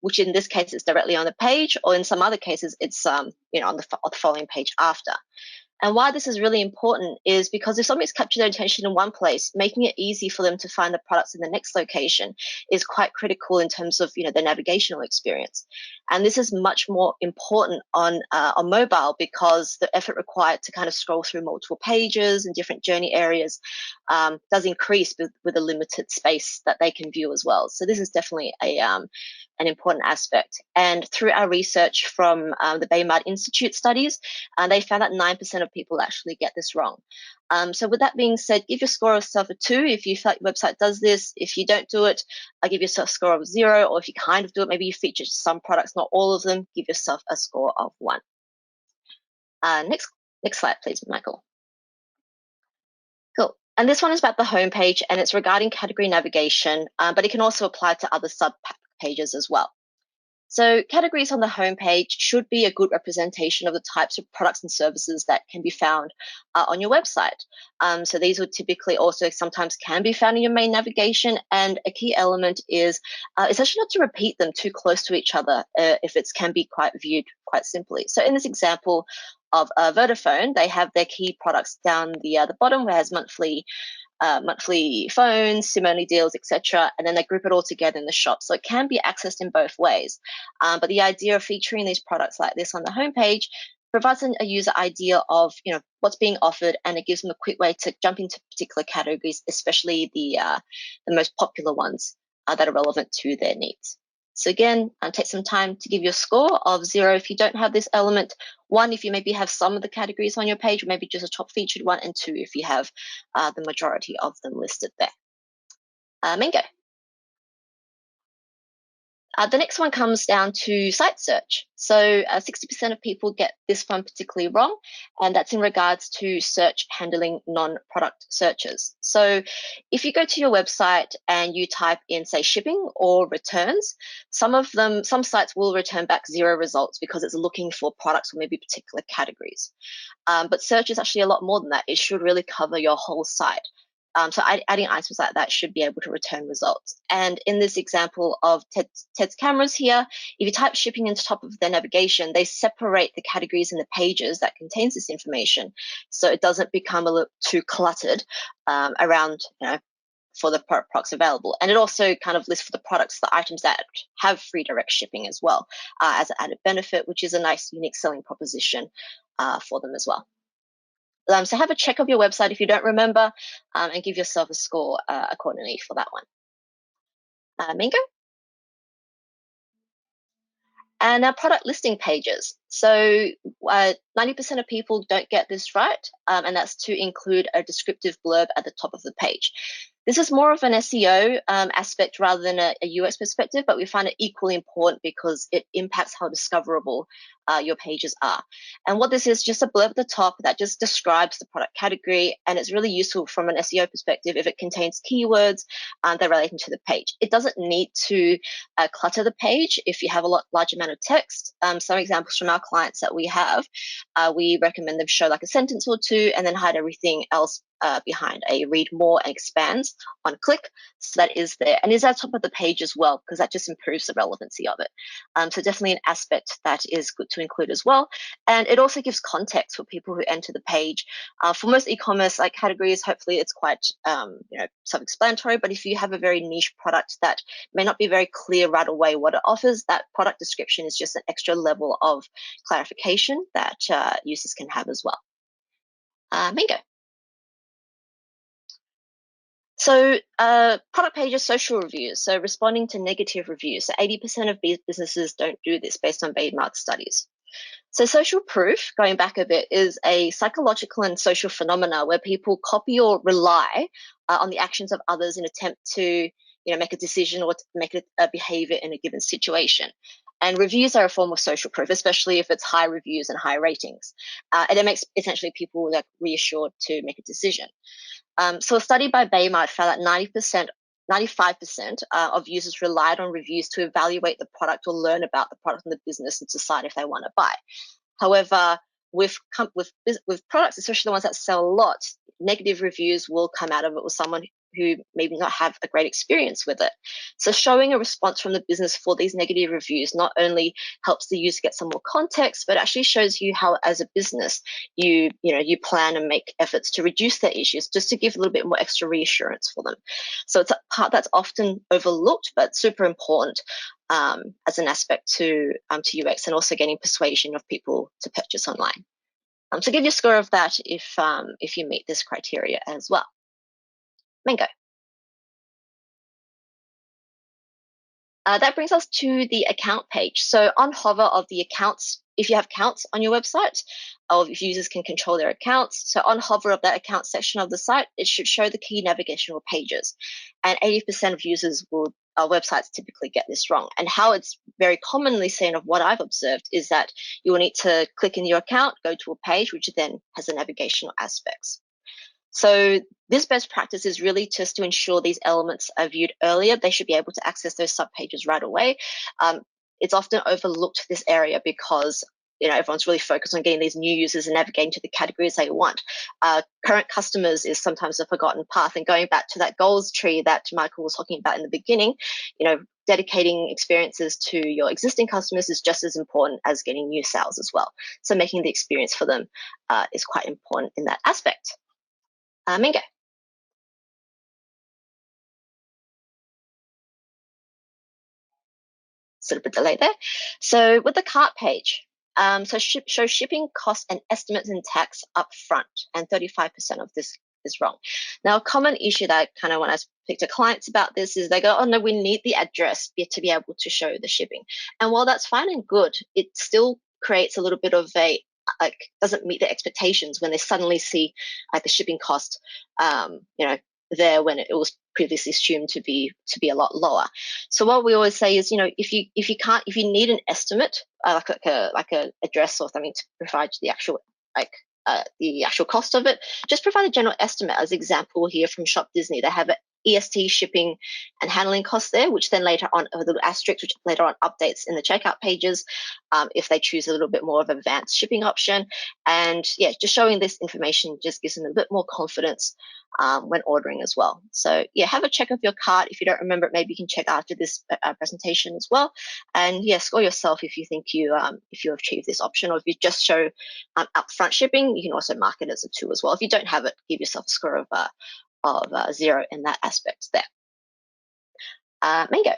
which in this case is directly on the page, or in some other cases it's on the following page after. And why this is really important is because if somebody's captured their attention in one place, making it easy for them to find the products in the next location is quite critical in terms of their navigational experience. And this is much more important on mobile, because the effort required to kind of scroll through multiple pages and different journey areas does increase with a limited space that they can view as well. So this is definitely an important aspect. And through our research from the Baymard Institute studies, they found that 9% of people actually get this wrong. So with that being said, give your score of yourself a 2 if you feel like your website does this. If you don't do it, give yourself a score of 0. Or if you kind of do it, maybe you feature some products, not all of them, give yourself a score of 1. Next slide, please, Michael. Cool. And this one is about the homepage, and it's regarding category navigation, but it can also apply to other sub pages as well. So categories on the homepage should be a good representation of the types of products and services that can be found on your website. So these would typically also sometimes can be found in your main navigation, and a key element is essentially not to repeat them too close to each other if it can be quite viewed quite simply. So in this example of Vodafone, they have their key products down the bottom, where it has monthly phones, SIM-only deals, etc., and then they group it all together in the shop. So it can be accessed in both ways. But the idea of featuring these products like this on the homepage provides a user idea of what's being offered, and it gives them a quick way to jump into particular categories, especially the most popular ones that are relevant to their needs. So again, take some time to give your score of 0 if you don't have this element, 1 if you maybe have some of the categories on your page, or maybe just a top featured one, and 2 if you have the majority of them listed there. Mango. The next one comes down to site search. So 60% of people get this one particularly wrong, and that's in regards to search handling non-product searches. So if you go to your website and you type in, say, shipping or returns, some sites will return back 0 results because it's looking for products or maybe particular categories. But search is actually a lot more than that. It should really cover your whole site. So adding items like that should be able to return results. And in this example of Ted's cameras here, if you type shipping into top of their navigation, they separate the categories in the pages that contains this information, so it doesn't become a little too cluttered around, for the products available. And it also kind of lists for the products, the items that have free direct shipping as well, as an added benefit, which is a nice unique selling proposition for them as well. So have a check of your website if you don't remember, and give yourself a score accordingly for that one. Mingo? And product listing pages. So 90% of people don't get this right, and that's to include a descriptive blurb at the top of the page. This is more of an SEO aspect rather than a UX perspective, but we find it equally important because it impacts how discoverable your pages are. And what this is, just a blurb at the top that just describes the product category, and it's really useful from an SEO perspective if it contains keywords that are relating to the page. It doesn't need to clutter the page if you have a large amount of text. Some examples from our clients that we have, we recommend them show like a sentence or two and then hide everything else behind a read more and expands on click. So that is there and is at the top of the page as well, because that just improves the relevancy of it. So definitely an aspect that is good to include as well. And it also gives context for people who enter the page. For most e-commerce like categories, hopefully it's quite self-explanatory, but if you have a very niche product that may not be very clear right away what it offers, that product description is just an extra level of clarification that users can have as well. Mingo. So product pages, social reviews, so responding to negative reviews. So 80% of businesses don't do this based on Bain-Mark studies. So social proof, going back a bit, is a psychological and social phenomena where people copy or rely on the actions of others in attempt to make a decision or to make a behavior in a given situation. And reviews are a form of social proof, especially if it's high reviews and high ratings. And it makes essentially people reassured to make a decision. So a study by Baymart found that 95% of users relied on reviews to evaluate the product or learn about the product and the business and decide if they want to buy. However, with products, especially the ones that sell a lot, negative reviews will come out of it with someone who maybe not have a great experience with it. So showing a response from the business for these negative reviews not only helps the user get some more context, but actually shows you how, as a business, you plan and make efforts to reduce their issues, just to give a little bit more extra reassurance for them. So it's a part that's often overlooked, but super important as an aspect to UX, and also getting persuasion of people to purchase online. So give your score of that if you meet this criteria as well. Mango. That brings us to the account page. So on hover of the accounts, if you have accounts on your website, or if users can control their accounts, so on hover of that account section of the site, it should show the key navigational pages. And 80% of users websites typically get this wrong. And how it's very commonly seen, of what I've observed, is that you will need to click in your account, go to a page, which then has the navigational aspects. So this best practice is really just to ensure these elements are viewed earlier. They should be able to access those subpages right away. It's often overlooked, this area, because everyone's really focused on getting these new users and navigating to the categories they want. Current customers is sometimes a forgotten path. And going back to that goals tree that Michael was talking about in the beginning, dedicating experiences to your existing customers is just as important as getting new sales as well. So making the experience for them is quite important in that aspect. Mingo. Sort of a delay there. So with the cart page, So show shipping costs and estimates and tax up front, and 35% of this is wrong. Now, a common issue that kind of when I speak to clients about this is they go, oh no, we need the address to be able to show the shipping. And while that's fine and good, it still creates a little bit of a, doesn't meet their expectations when they suddenly see the shipping cost, there when it was previously assumed to be a lot lower. So what we always say is, if you need an estimate, like a address or something to provide the actual the actual cost of it, just provide a general estimate. As example here from Shop Disney, they have an EST shipping and handling costs there, which then later on, a little asterisk, which later on updates in the checkout pages if they choose a little bit more of an advanced shipping option. And yeah, just showing this information just gives them a bit more confidence when ordering as well. So yeah, have a check of your cart. If you don't remember it, maybe you can check after this presentation as well. And yeah, score yourself if you think you achieve this option, or if you just show upfront shipping, you can also mark it as a 2 as well. If you don't have it, give yourself a score of 0 in that aspect there. Mango.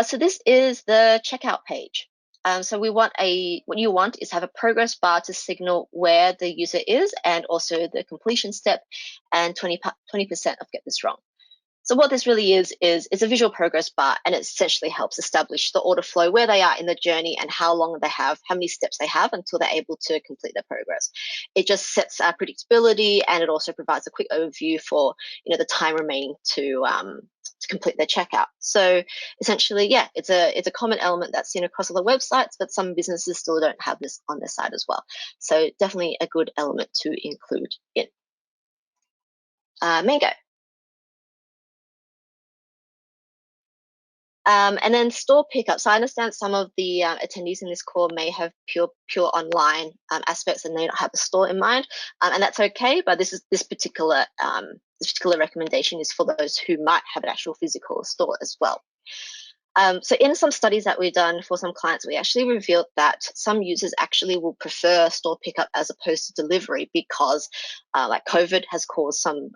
So this is the checkout page. So what you want is have a progress bar to signal where the user is and also the completion step, and 20% of get this wrong. So what this really is it's a visual progress bar, and it essentially helps establish the order flow, where they are in the journey and how long they have, how many steps they have until they're able to complete their progress. It just sets predictability, and it also provides a quick overview for the time remaining to complete their checkout. So essentially, yeah, it's a common element that's seen across other websites, but some businesses still don't have this on their site as well. So definitely a good element to include in. Mango. And then store pickup. So I understand some of the attendees in this call may have pure online aspects and may not have a store in mind, and that's okay. But this particular recommendation is for those who might have an actual physical store as well. So in some studies that we've done for some clients, we actually revealed that some users actually will prefer store pickup as opposed to delivery because COVID has caused some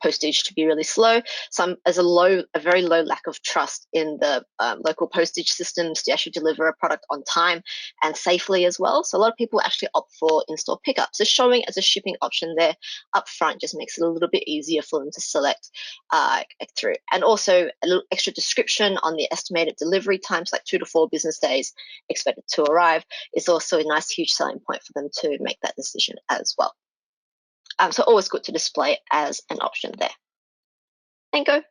postage to be really slow. There's a very low lack of trust in the local postage systems to actually deliver a product on time and safely as well. So a lot of people actually opt for in-store pickup. So showing as a shipping option there up front just makes it a little bit easier for them to select through. And also a little extra description on the estimated delivery times, like 2 to 4 business days expected to arrive, is also a nice huge selling point for them to make that decision as well. So always good to display as an option there. Mango.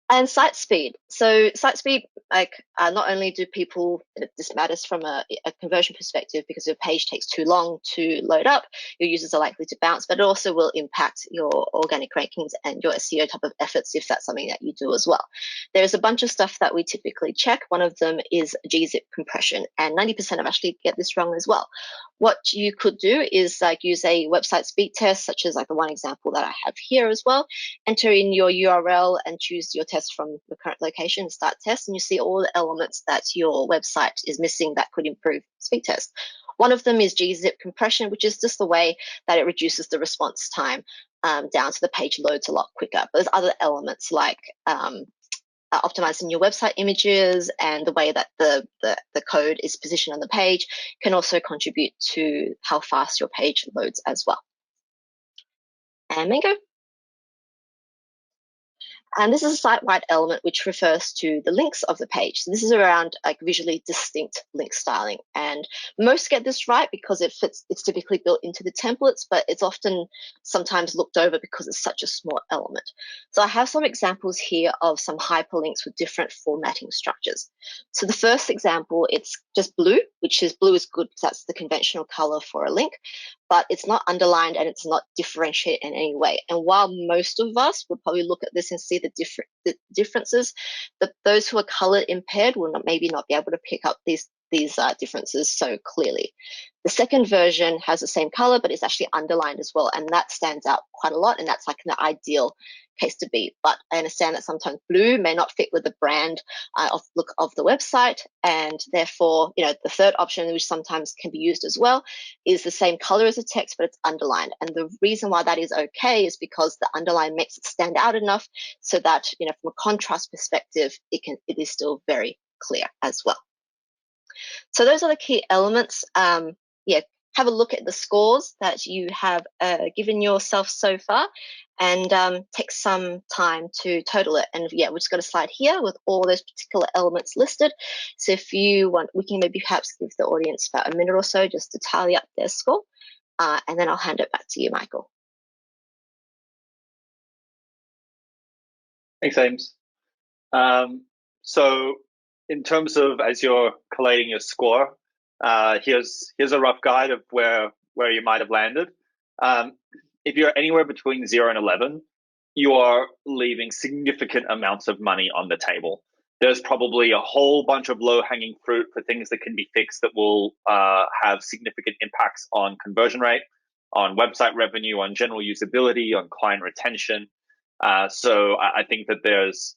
And site speed. So site speed, not only do people, this matters from a conversion perspective because your page takes too long to load up, your users are likely to bounce, but it also will impact your organic rankings and your SEO type of efforts if that's something that you do as well. There's a bunch of stuff that we typically check. One of them is gzip compression, and 90% of actually get this wrong as well. What you could do is use a website speed test, such as the one example that I have here as well. Enter in your URL and choose your test from your current location, start test, and you see all the elements that your website is missing that could improve speed test. One of them is gzip compression, which is just the way that it reduces the response time down to the page loads a lot quicker. But there's other elements like optimizing your website images and the way that the code is positioned on the page can also contribute to how fast your page loads as well. And Mango. And this is a site-wide element which refers to the links of the page. So this is around visually distinct link styling. And most get this right because it's typically built into the templates, but it's often sometimes looked over because it's such a small element. So I have some examples here of some hyperlinks with different formatting structures. So the first example, it's just blue, which is blue is good because that's the conventional color for a link, but it's not underlined and it's not differentiated in any way. And while most of us would probably look at this and see the differences, those who are color impaired will maybe not be able to pick up these differences so clearly. The second version has the same color, but it's actually underlined as well, and that stands out quite a lot, and that's like an ideal case to be. But I understand that sometimes blue may not fit with the brand look of the website, and therefore, the third option, which sometimes can be used as well, is the same color as the text, but it's underlined. And the reason why that is okay is because the underline makes it stand out enough so that, from a contrast perspective, it is still very, clear as well. So those are the key elements. Have a look at the scores that you have given yourself so far, and take some time to total it. And we've just got a slide here with all those particular elements listed. So if you want, we can maybe perhaps give the audience about a minute or so just to tally up their score, and then I'll hand it back to you, Michael. Thanks, Ames. So in terms of as you're collating your score, here's a rough guide of where you might have landed. If you're anywhere between 0 and 11, you are leaving significant amounts of money on the table. There's probably a whole bunch of low-hanging fruit for things that can be fixed that will have significant impacts on conversion rate, on website revenue, on general usability, on client retention. So I think that there's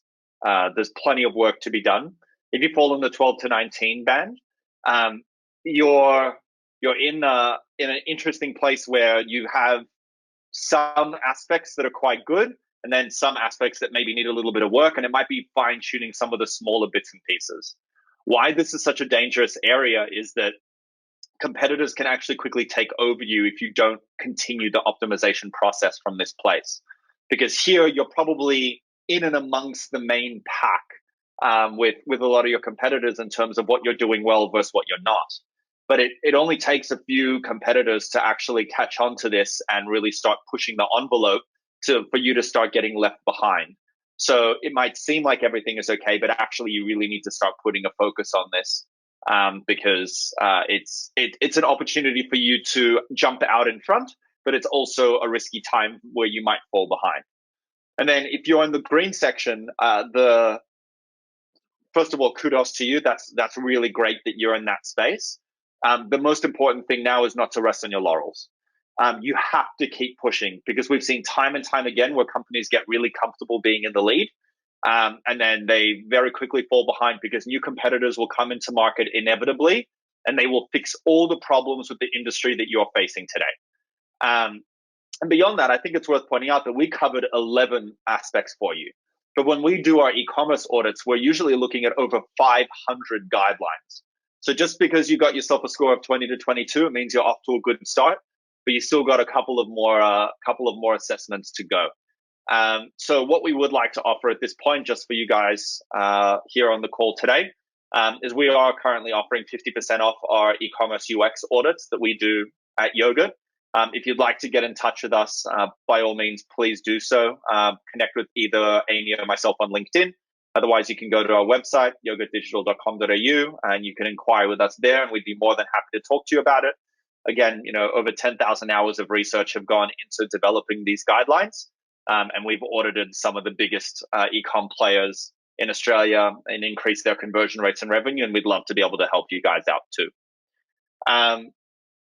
plenty of work to be done. If you fall in the 12 to 19 band, you're in an interesting place where you have some aspects that are quite good, and then some aspects that maybe need a little bit of work, and it might be fine-tuning some of the smaller bits and pieces. Why this is such a dangerous area is that competitors can actually quickly take over you if you don't continue the optimization process from this place. Because here you're probably in and amongst the main pack with a lot of your competitors in terms of what you're doing well versus what you're not. But it only takes a few competitors to actually catch on to this and really start pushing the envelope for you to start getting left behind. So it might seem like everything is okay, but actually you really need to start putting a focus on this because it's an opportunity for you to jump out in front, but it's also a risky time where you might fall behind. And then if you're in the green section, first of all, kudos to you. That's really great that you're in that space. The most important thing now is not to rest on your laurels. You have to keep pushing because we've seen time and time again where companies get really comfortable being in the lead, and then they very quickly fall behind because new competitors will come into market inevitably, and they will fix all the problems with the industry that you're facing today. And beyond that, I think it's worth pointing out that we covered 11 aspects for you. But when we do our e-commerce audits, we're usually looking at over 500 guidelines. So just because you got yourself a score of 20 to 22, it means you're off to a good start, but you still got a couple of more assessments to go. So what we would like to offer at this point, just for you guys here on the call today, is we are currently offering 50% off our e-commerce UX audits that we do at Yoghurt. If you'd like to get in touch with us, by all means, please do so. Connect with either Amy or myself on LinkedIn. Otherwise, you can go to our website, yoghurtdigital.com.au, and you can inquire with us there, and we'd be more than happy to talk to you about it. Again, over 10,000 hours of research have gone into developing these guidelines, and we've audited some of the biggest e-com players in Australia and increased their conversion rates and revenue, and we'd love to be able to help you guys out too.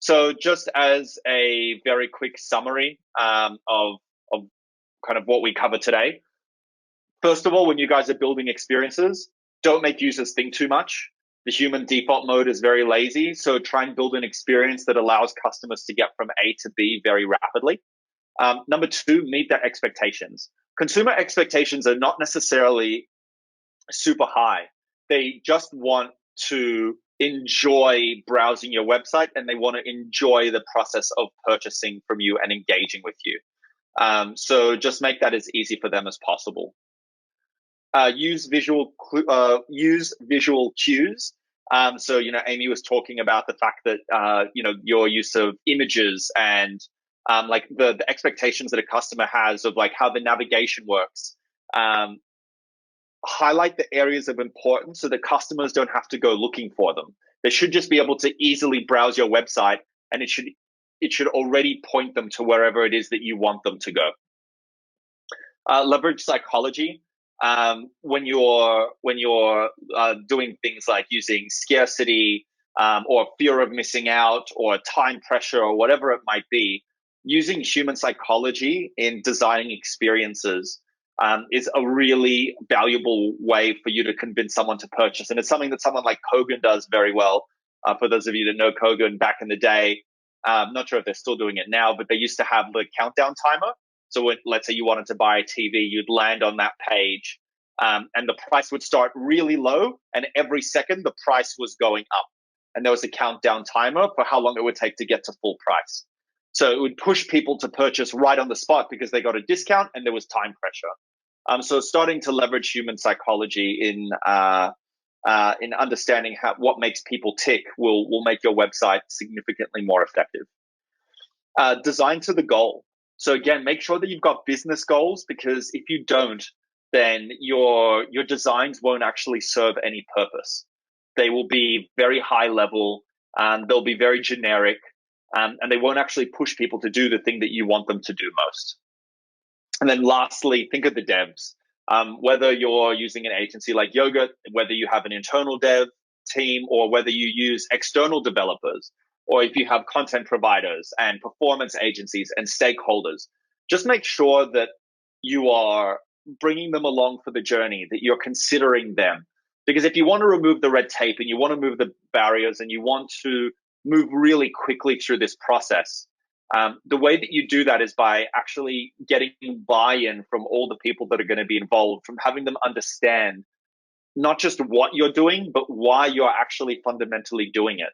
So just as a very quick summary of kind of what we covered today, first of all, when you guys are building experiences, don't make users think too much. The human default mode is very lazy, so try and build an experience that allows customers to get from A to B very rapidly. Number two, meet their expectations. Consumer expectations are not necessarily super high. They just want to enjoy browsing your website, and they want to enjoy the process of purchasing from you and engaging with you. So just make that as easy for them as possible. Use visual cues. So Amy was talking about the fact that your use of images and like the expectations that a customer has of like how the navigation works. Highlight the areas of importance so that customers don't have to go looking for them. They should just be able to easily browse your website, and it should already point them to wherever it is that you want them to go. Leverage psychology. When you're doing things like using scarcity or fear of missing out or time pressure or whatever it might be, using human psychology in designing experiences is a really valuable way for you to convince someone to purchase. And it's something that someone like Kogan does very well. For those of you that know Kogan back in the day, I'm not sure if they're still doing it now, but they used to have the countdown timer. So let's say you wanted to buy a TV, you'd land on that page, and the price would start really low, and every second the price was going up. And there was a countdown timer for how long it would take to get to full price. So it would push people to purchase right on the spot because they got a discount and there was time pressure. So starting to leverage human psychology in understanding what makes people tick will make your website significantly more effective. Design to the goal. So again, make sure that you've got business goals, because if you don't, then your designs won't actually serve any purpose. They will be very high level, they'll be very generic, and they won't actually push people to do the thing that you want them to do most. And then lastly, think of the devs. Whether you're using an agency like Yoghurt, whether you have an internal dev team, or whether you use external developers, or if you have content providers and performance agencies and stakeholders, just make sure that you are bringing them along for the journey, that you're considering them. Because if you want to remove the red tape and you want to move the barriers and you want to move really quickly through this process, the way that you do that is by actually getting buy-in from all the people that are going to be involved, from having them understand not just what you're doing, but why you're actually fundamentally doing it.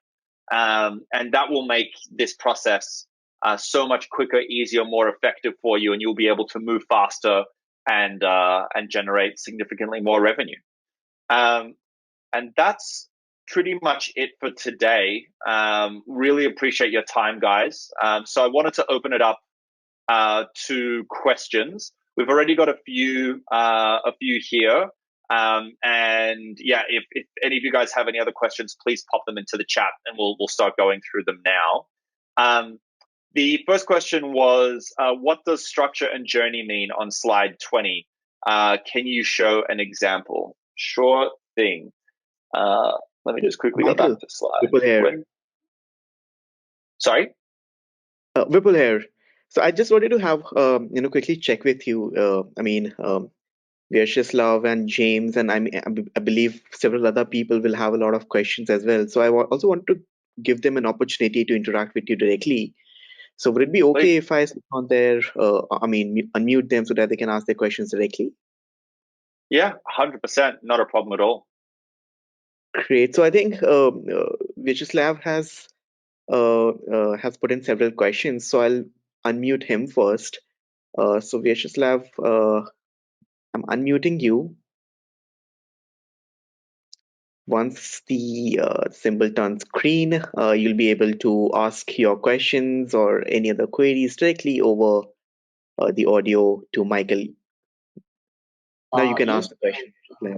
And that will make this process so much quicker, easier, more effective for you, and you'll be able to move faster and generate significantly more revenue. And that's pretty much it for today. Really appreciate your time, guys. So I wanted to open it up to questions. We've already got a few here. And yeah, if any of you guys have any other questions, please pop them into the chat and we'll start going through them now. The first question was, what does structure and journey mean on slide 20? Can you show an example? Sure thing. Let me just quickly go back to slide. Vipul here. Sorry? Vipul here. So I just wanted to have, quickly check with you. Vyacheslav and James, and I believe several other people will have a lot of questions as well. So I also want to give them an opportunity to interact with you directly. So would it be okay if I sit on there, unmute them so that they can ask their questions directly? Yeah, 100%. Not a problem at all. Great. So I think Vyacheslav has put in several questions. So I'll unmute him first. So Vyacheslav, I'm unmuting you. Once the symbol turns green, you'll be able to ask your questions or any other queries directly over the audio to Michael. Now you can ask the question.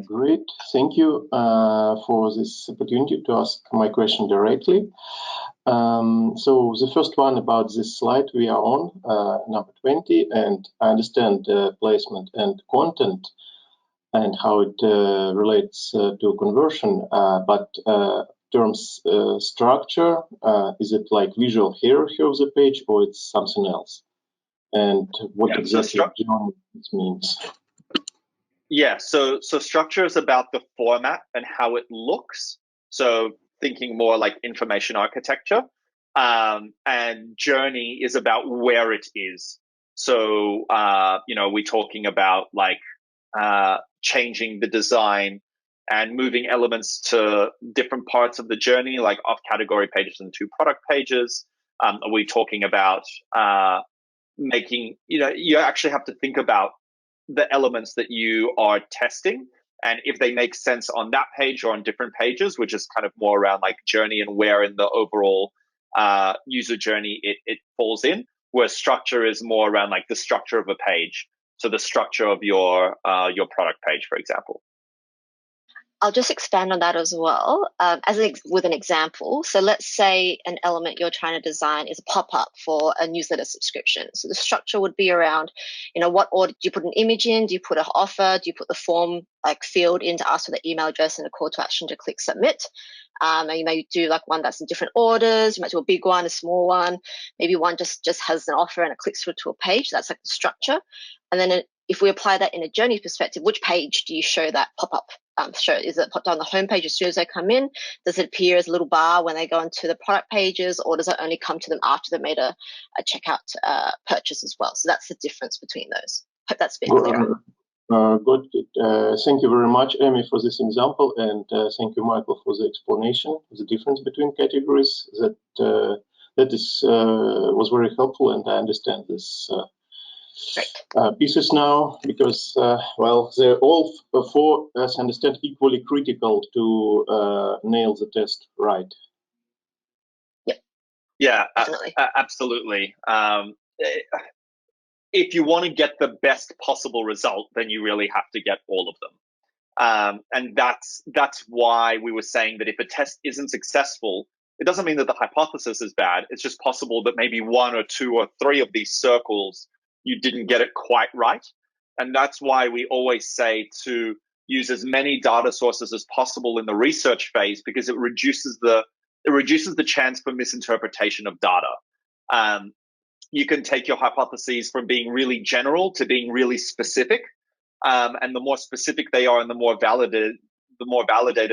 Great. Thank you for this opportunity to ask my question directly. So the first one about this slide we are on, number 20, and I understand placement and content and how it relates to conversion, but terms structure, is it like visual hierarchy of the page or it's something else? And what exactly it means? Yeah, so structure is about the format and how it looks. So thinking more like information architecture, and journey is about where it is. So we're talking about like changing the design and moving elements to different parts of the journey, like off category pages and to product pages. Are we talking about making, you actually have to think about the elements that you are testing and if they make sense on that page or on different pages, which is kind of more around like journey and where in the overall user journey it falls in, where structure is more around like the structure of a page. So the structure of your product page, for example. I'll just expand on that as well, with an example. So let's say an element you're trying to design is a pop-up for a newsletter subscription. So the structure would be around, what order do you put an image in? Do you put an offer? Do you put the form field in to ask for the email address and a call to action to click submit? And you may do like one that's in different orders. You might do a big one, a small one. Maybe one just has an offer and it clicks through to a page. That's like the structure. And then if we apply that in a journey perspective, which page do you show that pop-up? Is it popped on the home page as soon as they come in? Does it appear as a little bar when they go into the product pages, or does it only come to them after they've made a checkout purchase as well? So that's the difference between those. Hope that's been clearer. Good. Thank you very much, Amy, for this example, and thank you, Michael, for the explanation of the difference between categories. That was very helpful, and I understand this pieces now because, well, they're all four, as I understand, equally critical to nail the test right. Yeah, Definitely. absolutely. If you want to get the best possible result, then you really have to get all of them. And that's why we were saying that if a test isn't successful, it doesn't mean that the hypothesis is bad. It's just possible that maybe one or two or three of these circles, you didn't get it quite right. And that's why we always say to use as many data sources as possible in the research phase, because it reduces the chance for misinterpretation of data. You can take your hypotheses from being really general to being really specific. And the more specific they are and the more validated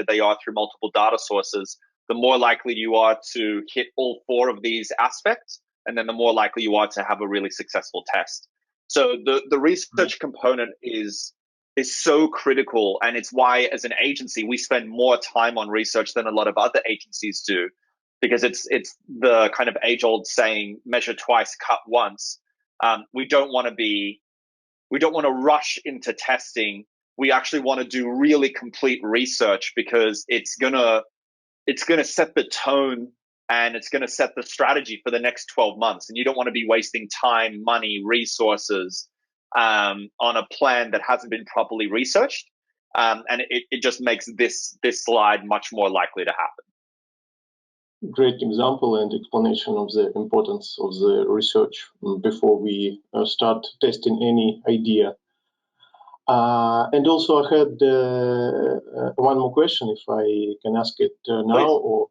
they are through multiple data sources, the more likely you are to hit all four of these aspects, and then the more likely you are to have a really successful test. So the research component is so critical, and it's why as an agency we spend more time on research than a lot of other agencies do, because it's the kind of age-old saying, measure twice, cut once. We don't want to rush into testing. We actually want to do really complete research, because it's gonna set the tone and it's gonna set the strategy for the next 12 months. And you don't want to be wasting time, money, resources on a plan that hasn't been properly researched. And it just makes this slide much more likely to happen. Great example and explanation of the importance of the research before we start testing any idea. And also I had one more question, if I can ask it now. Or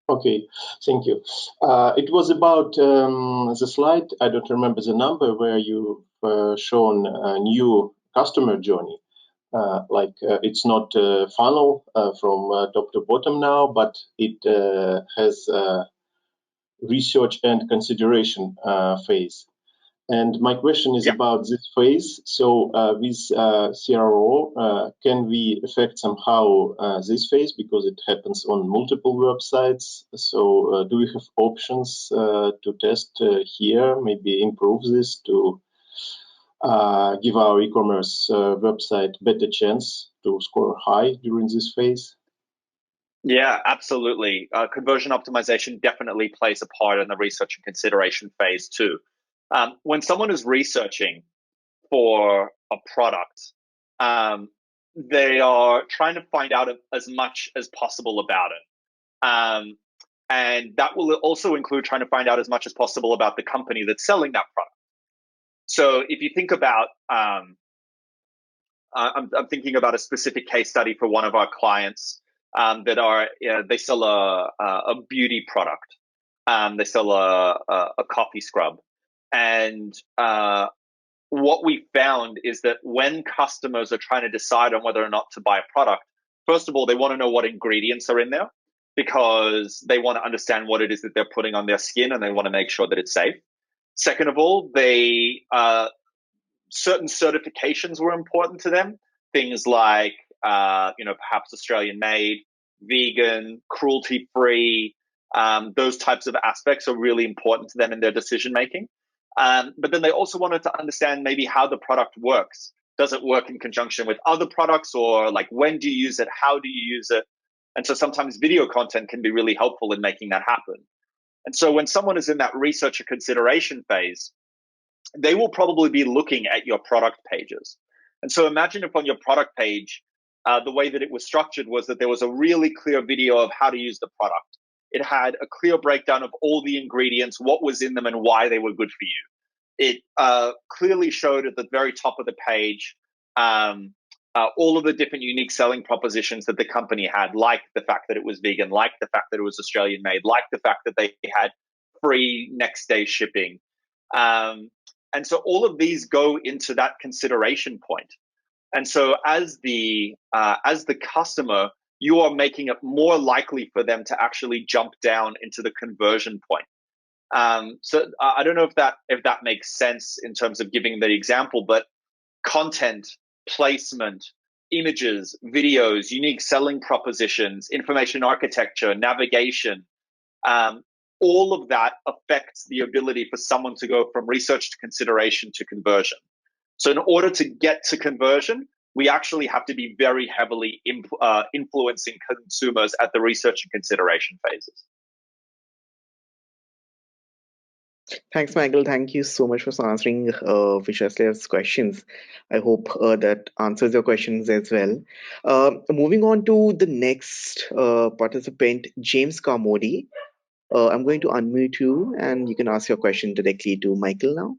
okay, thank you. It was about the slide, I don't remember the number, where you've shown a new customer journey. It's not a funnel from top to bottom now, but it has a research and consideration phase. And my question is about this phase. So with CRO, can we affect somehow this phase, because it happens on multiple websites? So do we have options to test here, maybe improve this to give our e-commerce website better chance to score high during this phase? Yeah, absolutely. Conversion optimization definitely plays a part in the research and consideration phase too. When someone is researching for a product, they are trying to find out as much as possible about it. And that will also include trying to find out as much as possible about the company that's selling that product. So if you think about, I'm thinking about a specific case study for one of our clients that are, they sell a beauty product. They sell a coffee scrub. And what we found is that when customers are trying to decide on whether or not to buy a product, first of all, they want to know what ingredients are in there, because they want to understand what it is that they're putting on their skin, and they want to make sure that it's safe. Second of all, certain certifications were important to them. Things like, perhaps Australian made, vegan, cruelty free. Those types of aspects are really important to them in their decision making. But then they also wanted to understand maybe how the product works. Does it work in conjunction with other products, or like when do you use it? How do you use it? And so sometimes video content can be really helpful in making that happen. And so when someone is in that research or consideration phase, they will probably be looking at your product pages. And so imagine if on your product page, the way that it was structured was that there was a really clear video of how to use the product. It had a clear breakdown of all the ingredients, what was in them, and why they were good for you. It clearly showed at the very top of the page all of the different unique selling propositions that the company had, like the fact that it was vegan, like the fact that it was Australian made, like the fact that they had free next day shipping. And so all of these go into that consideration point. And so as the customer, you are making it more likely for them to actually jump down into the conversion point. So I don't know if that makes sense in terms of giving the example, but content placement, images, videos, unique selling propositions, information architecture, navigation. All of that affects the ability for someone to go from research to consideration to conversion. So in order to get to conversion, we actually have to be very heavily influencing consumers at the research and consideration phases. Thanks, Michael. Thank you so much for answering Vishaslay's questions. I hope that answers your questions as well. Moving on to the next participant, James Carmody. I'm going to unmute you and you can ask your question directly to Michael now.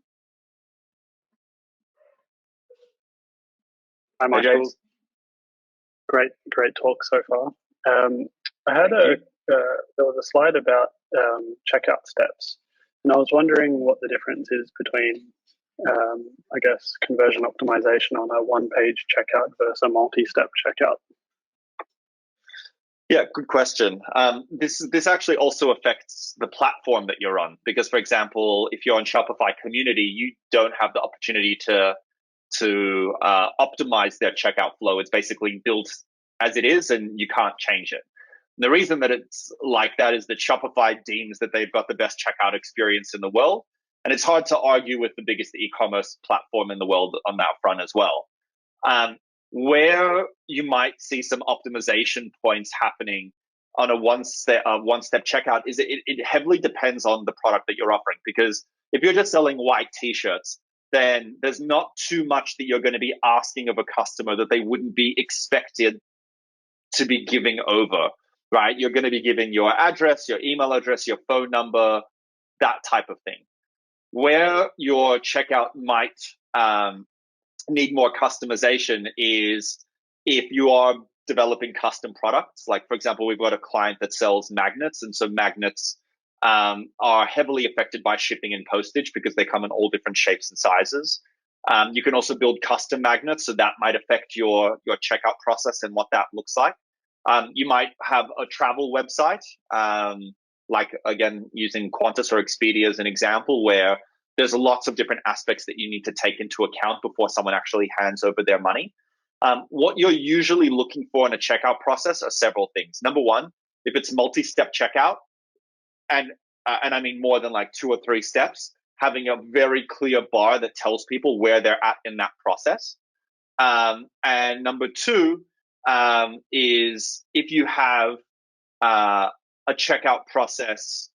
Hi, Michael. Great talk so far. I had there was a slide about checkout steps, and I was wondering what the difference is between, I guess, conversion optimization on a one-page checkout versus a multi-step checkout. Yeah, good question. This actually also affects the platform that you're on, because, for example, if you're on Shopify Community, you don't have the opportunity to optimize their checkout flow. It's basically built as it is, and you can't change it. And the reason that it's like that is that Shopify deems that they've got the best checkout experience in the world, and it's hard to argue with the biggest e-commerce platform in the world on that front as well. Where you might see some optimization points happening on a one-step checkout is it heavily depends on the product that you're offering. Because if you're just selling white t-shirts, then there's not too much that you're going to be asking of a customer that they wouldn't be expected to be giving over, right? You're going to be giving your address, your email address, your phone number, that type of thing. Where your checkout might need more customization is if you are developing custom products. Like, for example, we've got a client that sells magnets, and so magnets are heavily affected by shipping and postage because they come in all different shapes and sizes. You can also build custom magnets, so that might affect your checkout process and what that looks like. You might have a travel website, like, again, using Qantas or Expedia as an example, where there's lots of different aspects that you need to take into account before someone actually hands over their money. What you're usually looking for in a checkout process are several things. Number one, if it's multi-step checkout, and I mean more than like 2 or 3 steps, having a very clear bar that tells people where they're at in that process. And number 2 is if you have a checkout process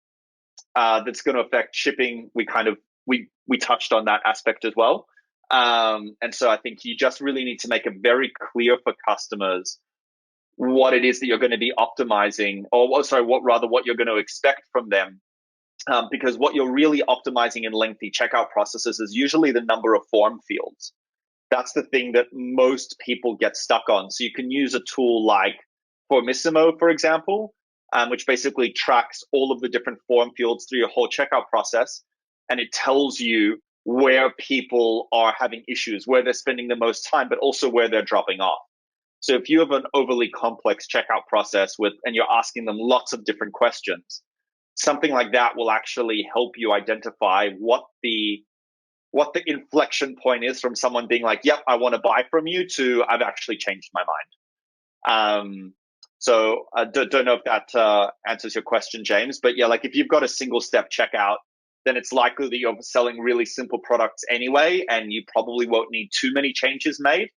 that's going to affect shipping, we touched on that aspect as well. And so I think you just really need to make it very clear for customers what it is that you're going to be optimizing, what you're going to expect from them. Because what you're really optimizing in lengthy checkout processes is usually the number of form fields. That's the thing that most people get stuck on. So you can use a tool like Formissimo, for example, which basically tracks all of the different form fields through your whole checkout process. And it tells you where people are having issues, where they're spending the most time, but also where they're dropping off. So if you have an overly complex checkout process and you're asking them lots of different questions, something like that will actually help you identify what the inflection point is from someone being like, yep, I want to buy from you, to I've actually changed my mind. So I don't know if that answers your question, James, but yeah, like if you've got a single step checkout, then it's likely that you're selling really simple products anyway, and you probably won't need too many changes made.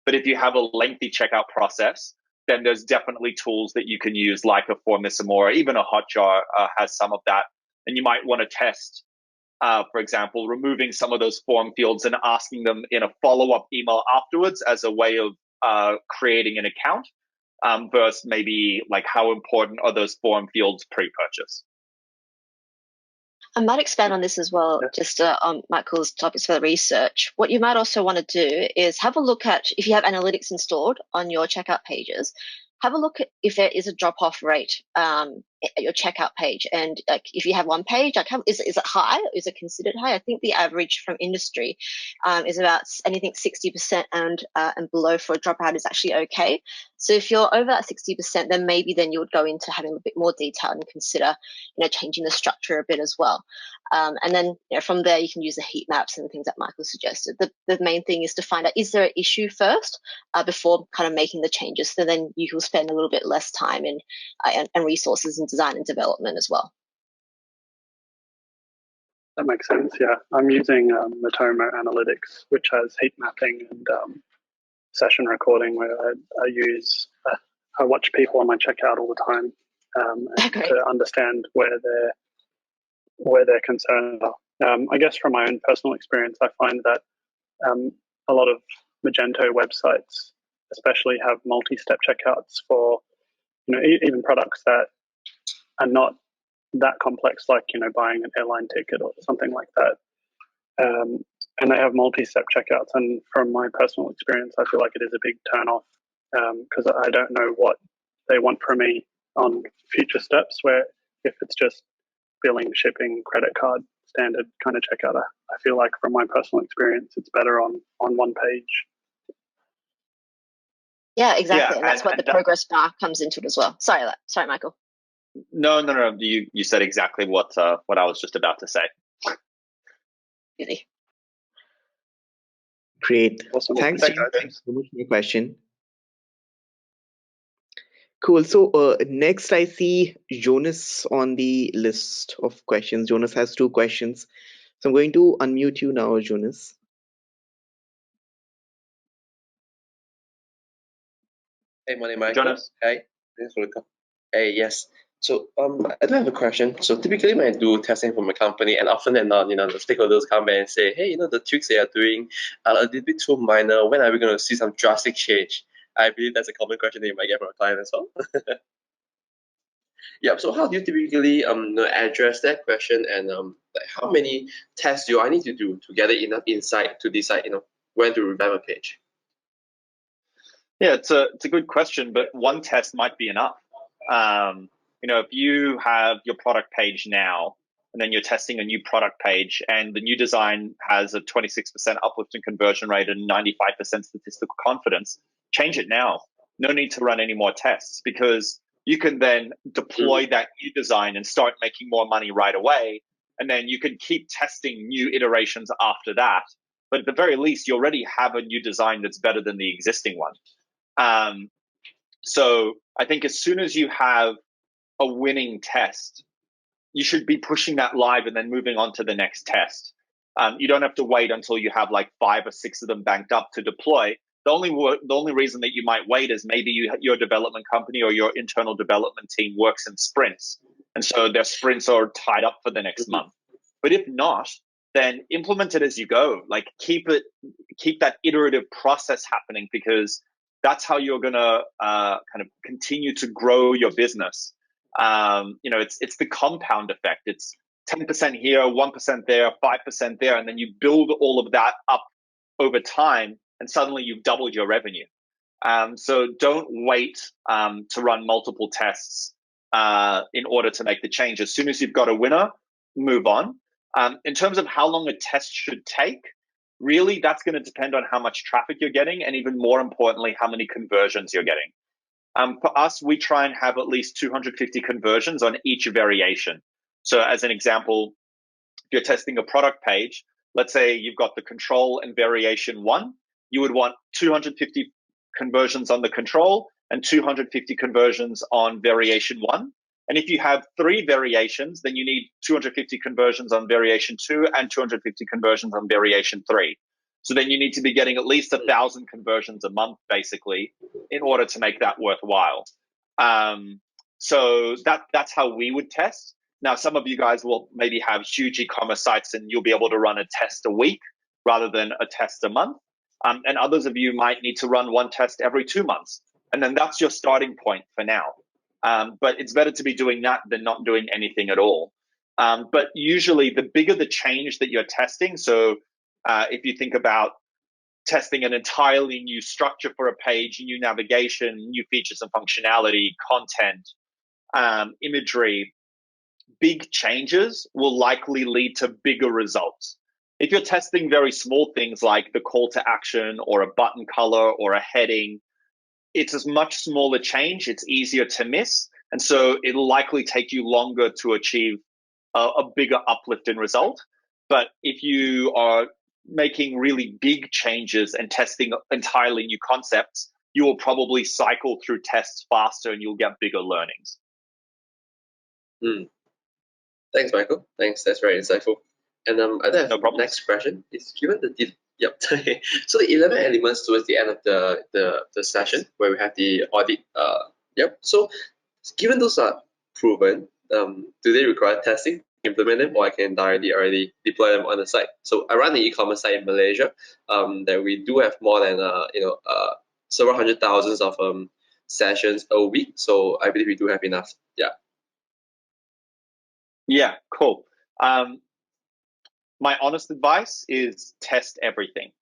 But if you have a lengthy checkout process, then there's definitely tools that you can use, like a Formissimo or even a Hotjar has some of that. And you might want to test, for example, removing some of those form fields and asking them in a follow-up email afterwards as a way of creating an account, versus maybe like how important are those form fields pre-purchase. I might expand on this as well, just on Michael's topics for the research. What you might also want to do is have a look at, if you have analytics installed on your checkout pages, have a look at if there is a drop-off rate at your checkout page. And like if you have one page, like is it high? Is it considered high? I think the average from industry is about anything 60% and below for a dropout is actually okay. So if you're over that 60%, then maybe then you would go into having a bit more detail and consider, changing the structure a bit as well. And then from there you can use the heat maps and things that Michael suggested. The main thing is to find out, is there an issue first before kind of making the changes, so then you will spend a little bit less time and resources in design and development as well. That makes sense. Yeah, I'm using Matomo Analytics, which has heat mapping and session recording, where I watch people on my checkout all the time to understand where their concerns are. I guess from my own personal experience, I find that a lot of Magento websites especially have multi-step checkouts for even products that are not that complex, like buying an airline ticket or something like that. And they have multi-step checkouts, and from my personal experience, I feel like it is a big turn-off because I don't know what they want from me on future steps, where if it's just billing, shipping, credit card, standard kind of checkout, I feel like from my personal experience, it's better on one page. Yeah, exactly. And that's what the progress bar comes into it as well. Sorry, Michael. No. You said exactly what I was just about to say. Easy. Great. Awesome. Thanks so much for your question. Cool. So next I see Jonas on the list of questions. Jonas has 2 questions. So I'm going to unmute you now, Jonas. Hey, morning, Michael. Jonas. Hey, thanks for the call. Hey, yes. So I do have a question. So typically when I do testing for my company, and often than not, the stakeholders come back and say, hey, the tweaks they are doing are a little bit too minor. When are we going to see some drastic change? I believe that's a common question that you might get from a client as well. Yeah. So how do you typically address that question, and like how many tests do I need to do to gather enough insight to decide when to revamp a page? Yeah, it's a good question, but one test might be enough. If you have your product page now, and then you're testing a new product page, and the new design has a 26% uplift in conversion rate and 95% statistical confidence, change it now. No need to run any more tests, because you can then deploy that new design and start making more money right away. And then you can keep testing new iterations after that. But at the very least, you already have a new design that's better than the existing one. So I think as soon as you have a winning test, you should be pushing that live and then moving on to the next test. You don't have to wait until you have like 5 or 6 of them banked up to deploy. The only reason that you might wait is maybe your development company or your internal development team works in sprints, and so their sprints are tied up for the next month. But if not, then implement it as you go. Like keep that iterative process happening, because that's how you're gonna kind of continue to grow your business. It's the compound effect. It's 10% here, 1% there, 5% there, and then you build all of that up over time, and suddenly you've doubled your revenue. So don't wait to run multiple tests in order to make the change. As soon as you've got a winner, move on. In terms of how long a test should take, really, that's going to depend on how much traffic you're getting, and even more importantly, how many conversions you're getting. For us, we try and have at least 250 conversions on each variation. So as an example, if you're testing a product page, let's say you've got the control and variation 1, you would want 250 conversions on the control and 250 conversions on variation 1. And if you have 3 variations, then you need 250 conversions on variation 2 and 250 conversions on variation 3. So then you need to be getting at least 1,000 conversions a month, basically, in order to make that worthwhile. So that's how we would test. Now, some of you guys will maybe have huge e-commerce sites, and you'll be able to run a test a week rather than a test a month. And others of you might need to run 1 test every 2 months. And then that's your starting point for now. But it's better to be doing that than not doing anything at all. But usually the bigger the change that you're testing, so if you think about testing an entirely new structure for a page, new navigation, new features and functionality, content, imagery, big changes will likely lead to bigger results. If you're testing very small things like the call to action or a button color or a heading, it's a much smaller change. It's easier to miss. And so it'll likely take you longer to achieve a bigger uplift in result. But if you are making really big changes and testing entirely new concepts, you will probably cycle through tests faster and you'll get bigger learnings. Thanks, Michael. Thanks. That's very insightful. And I have No problem. Next question is given the so the 11 elements towards the end of the session where we have the audit. So given those are proven, do they require testing? Implement them, or I can directly already deploy them on the site. So I run the e-commerce site in Malaysia. That we do have more than several hundred thousands of sessions a week. So I believe we do have enough. Yeah, cool. My honest advice is test everything.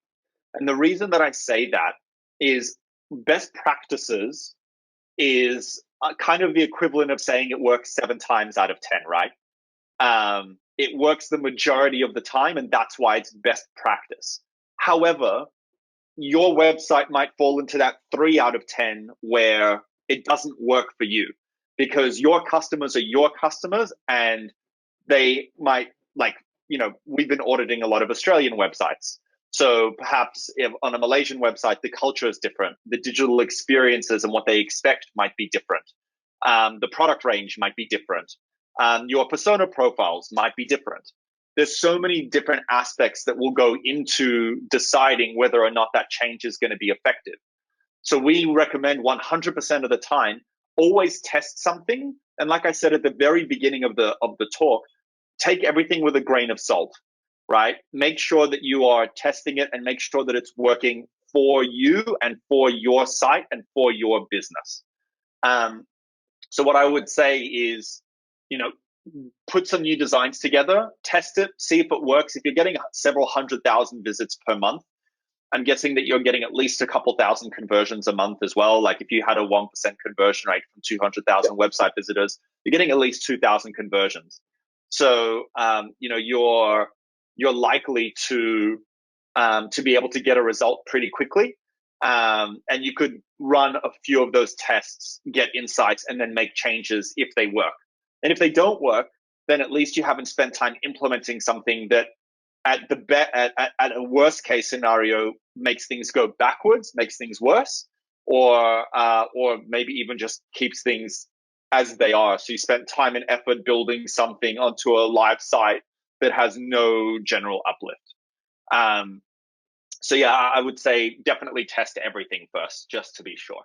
And the reason that I say that is best practices is kind of the equivalent of saying it works 7 times out of 10, right? It works the majority of the time, and that's why it's best practice. However, your website might fall into that 3 out of 10 where it doesn't work for you because your customers are your customers, and they might, we've been auditing a lot of Australian websites. So perhaps if on a Malaysian website, the culture is different. The digital experiences and what they expect might be different. The product range might be different. Your persona profiles might be different. There's so many different aspects that will go into deciding whether or not that change is going to be effective. So we recommend 100% of the time, always test something. And like I said at the very beginning of the talk, take everything with a grain of salt, right? Make sure that you are testing it and make sure that it's working for you and for your site and for your business. So what I would say is, put some new designs together, test it, see if it works. If you're getting several 100,000 visits per month, I'm guessing that you're getting at least a couple thousand conversions a month as well. Like if you had a 1% conversion rate from 200,000 website visitors, you're getting at least 2,000 conversions. So, you're likely to be able to get a result pretty quickly. And you could run a few of those tests, get insights, and then make changes if they work. And if they don't work, then at least you haven't spent time implementing something that at a worst case scenario makes things go backwards, makes things worse, or maybe even just keeps things as they are. So you spent time and effort building something onto a live site that has no general uplift. So yeah, I would say definitely test everything first, just to be sure.